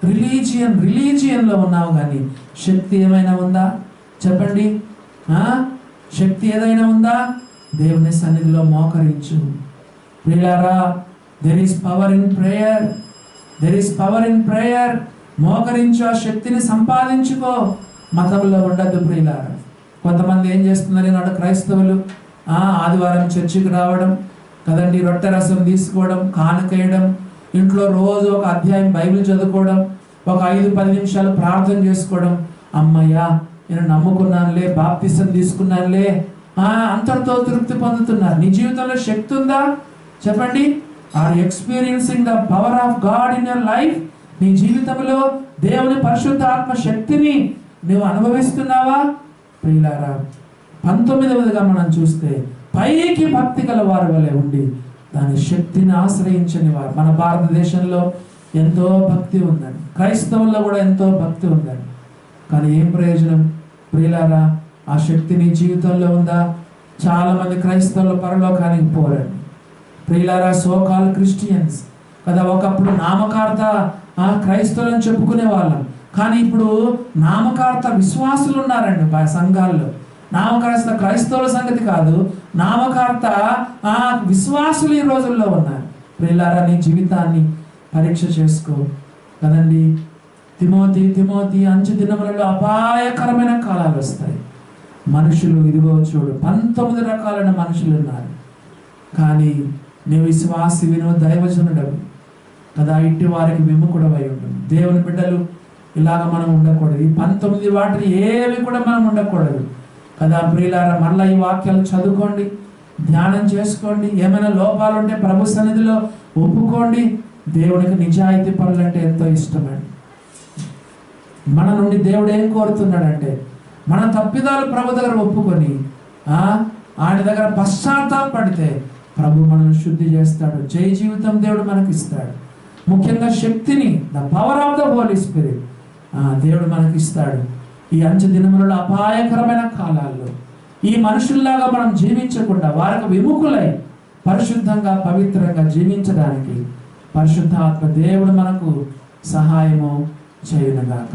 రిలీజియన్లో ఉన్నావు, కానీ శక్తి ఏమైనా ఉందా చెప్పండి? శక్తి ఏదైనా ఉందా? దేవుని సన్నిధిలో మోకరించు ప్రియులారా. there is power in prayer. మోకరించు, ఆ శక్తిని సంపాదించుకో. మతంలో ఉండద్దు ప్రియులారా. కొంతమంది ఏం చేస్తున్నారు ఈనాడు క్రైస్తవులు? ఆదివారం చర్చికి రావడం కదండి, రొట్టె రసం తీసుకోవడం, కానుకేయడం, ఇంట్లో రోజు ఒక అధ్యాయం బైబిల్ చదువుకోవడం, ఒక 5-10 నిమిషాలు ప్రార్థన చేసుకోవడం. అమ్మయ్యా, నేను నమ్ముకున్నానులే, బాప్తిసం తీసుకున్నానులే, అంతటితో తృప్తి పొందుతున్నారు. నీ జీవితంలో శక్తి ఉందా చెప్పండి? Are you experiencing the power of God in your life? నీ జీవితంలో దేవుని పరిశుద్ధ ఆత్మ శక్తిని నువ్వు అనుభవిస్తున్నావా? ప్రియులారా, 19వదిగా మనం చూస్తే, పైకి భక్తి గల వారి వలె ఉండి దాని శక్తిని ఆశ్రయించని వారు. మన భారతదేశంలో ఎంతో భక్తి ఉందండి, క్రైస్తవుల్లో కూడా ఎంతో భక్తి ఉందండి, కానీ ఏం ప్రయోజనం ప్రియులారా? ఆ శక్తి నీ జీవితంలో ఉందా? చాలా మంది క్రైస్తవులు పరలోకానికి పోరండి. ప్రియులారా, సోకాల్ క్రిస్టియన్స్ కదా, ఒకప్పుడు నామకార్థ క్రైస్తవులను చెప్పుకునే వాళ్ళం, కానీ ఇప్పుడు నామకార్థ విశ్వాసులు ఉన్నారండి సంఘాల్లో. నామకార్థ క్రైస్తవుల సంగతి కాదు, నామకార్థ విశ్వాసులు ఈ రోజుల్లో ఉన్నారు. ప్రియులారా, నీ జీవితాన్ని పరీక్ష చేసుకో కదండి. తిమోతి అంచు దినములలో అపాయకరమైన కాలాలు వస్తాయి. మనుషులు ఇదిగో చూడు 19 రకాలైన మనుషులు ఉన్నారు. కానీ నీ విశ్వాసి నువ్వు దైవజనుడవు కదా, ఇట్టి వారికి విముఖుడవై ఉంటుంది. దేవుని బిడ్డలు ఇలాగ మనం ఉండకూడదు. ఈ 19 వాటిని ఏవి కూడా మనం ఉండకూడదు కదా. ప్రియులారా, మళ్ళీ ఈ వాక్యాలు చదువుకోండి, ధ్యానం చేసుకోండి. ఏమైనా లోపాలు ఉంటే ప్రభు సన్నిధిలో ఒప్పుకోండి. దేవునికి నిజాయితీ పనులు అంటే ఎంతో ఇష్టమండి. మన నుండి దేవుడు ఏం కోరుతున్నాడంటే మన తప్పిదాలు ప్రభు దగ్గర ఒప్పుకొని ఆయన దగ్గర పశ్చాత్తాపడితే ప్రభు మనల్ని శుద్ధి చేస్తాడు. జయ జీవితం దేవుడు మనకి ఇస్తాడు. ముఖ్యంగా శక్తిని, the power of the Holy Spirit దేవుడు మనకి ఇస్తాడు. ఈ అంచె దినములలో అపాయకరమైన కాలాల్లో ఈ మనుషుల్లాగా మనం జీవించకుండా వారికి విముఖులై పరిశుద్ధంగా పవిత్రంగా జీవించడానికి పరిశుద్ధాత్మ దేవుడు మనకు సహాయము చేయునుగాక.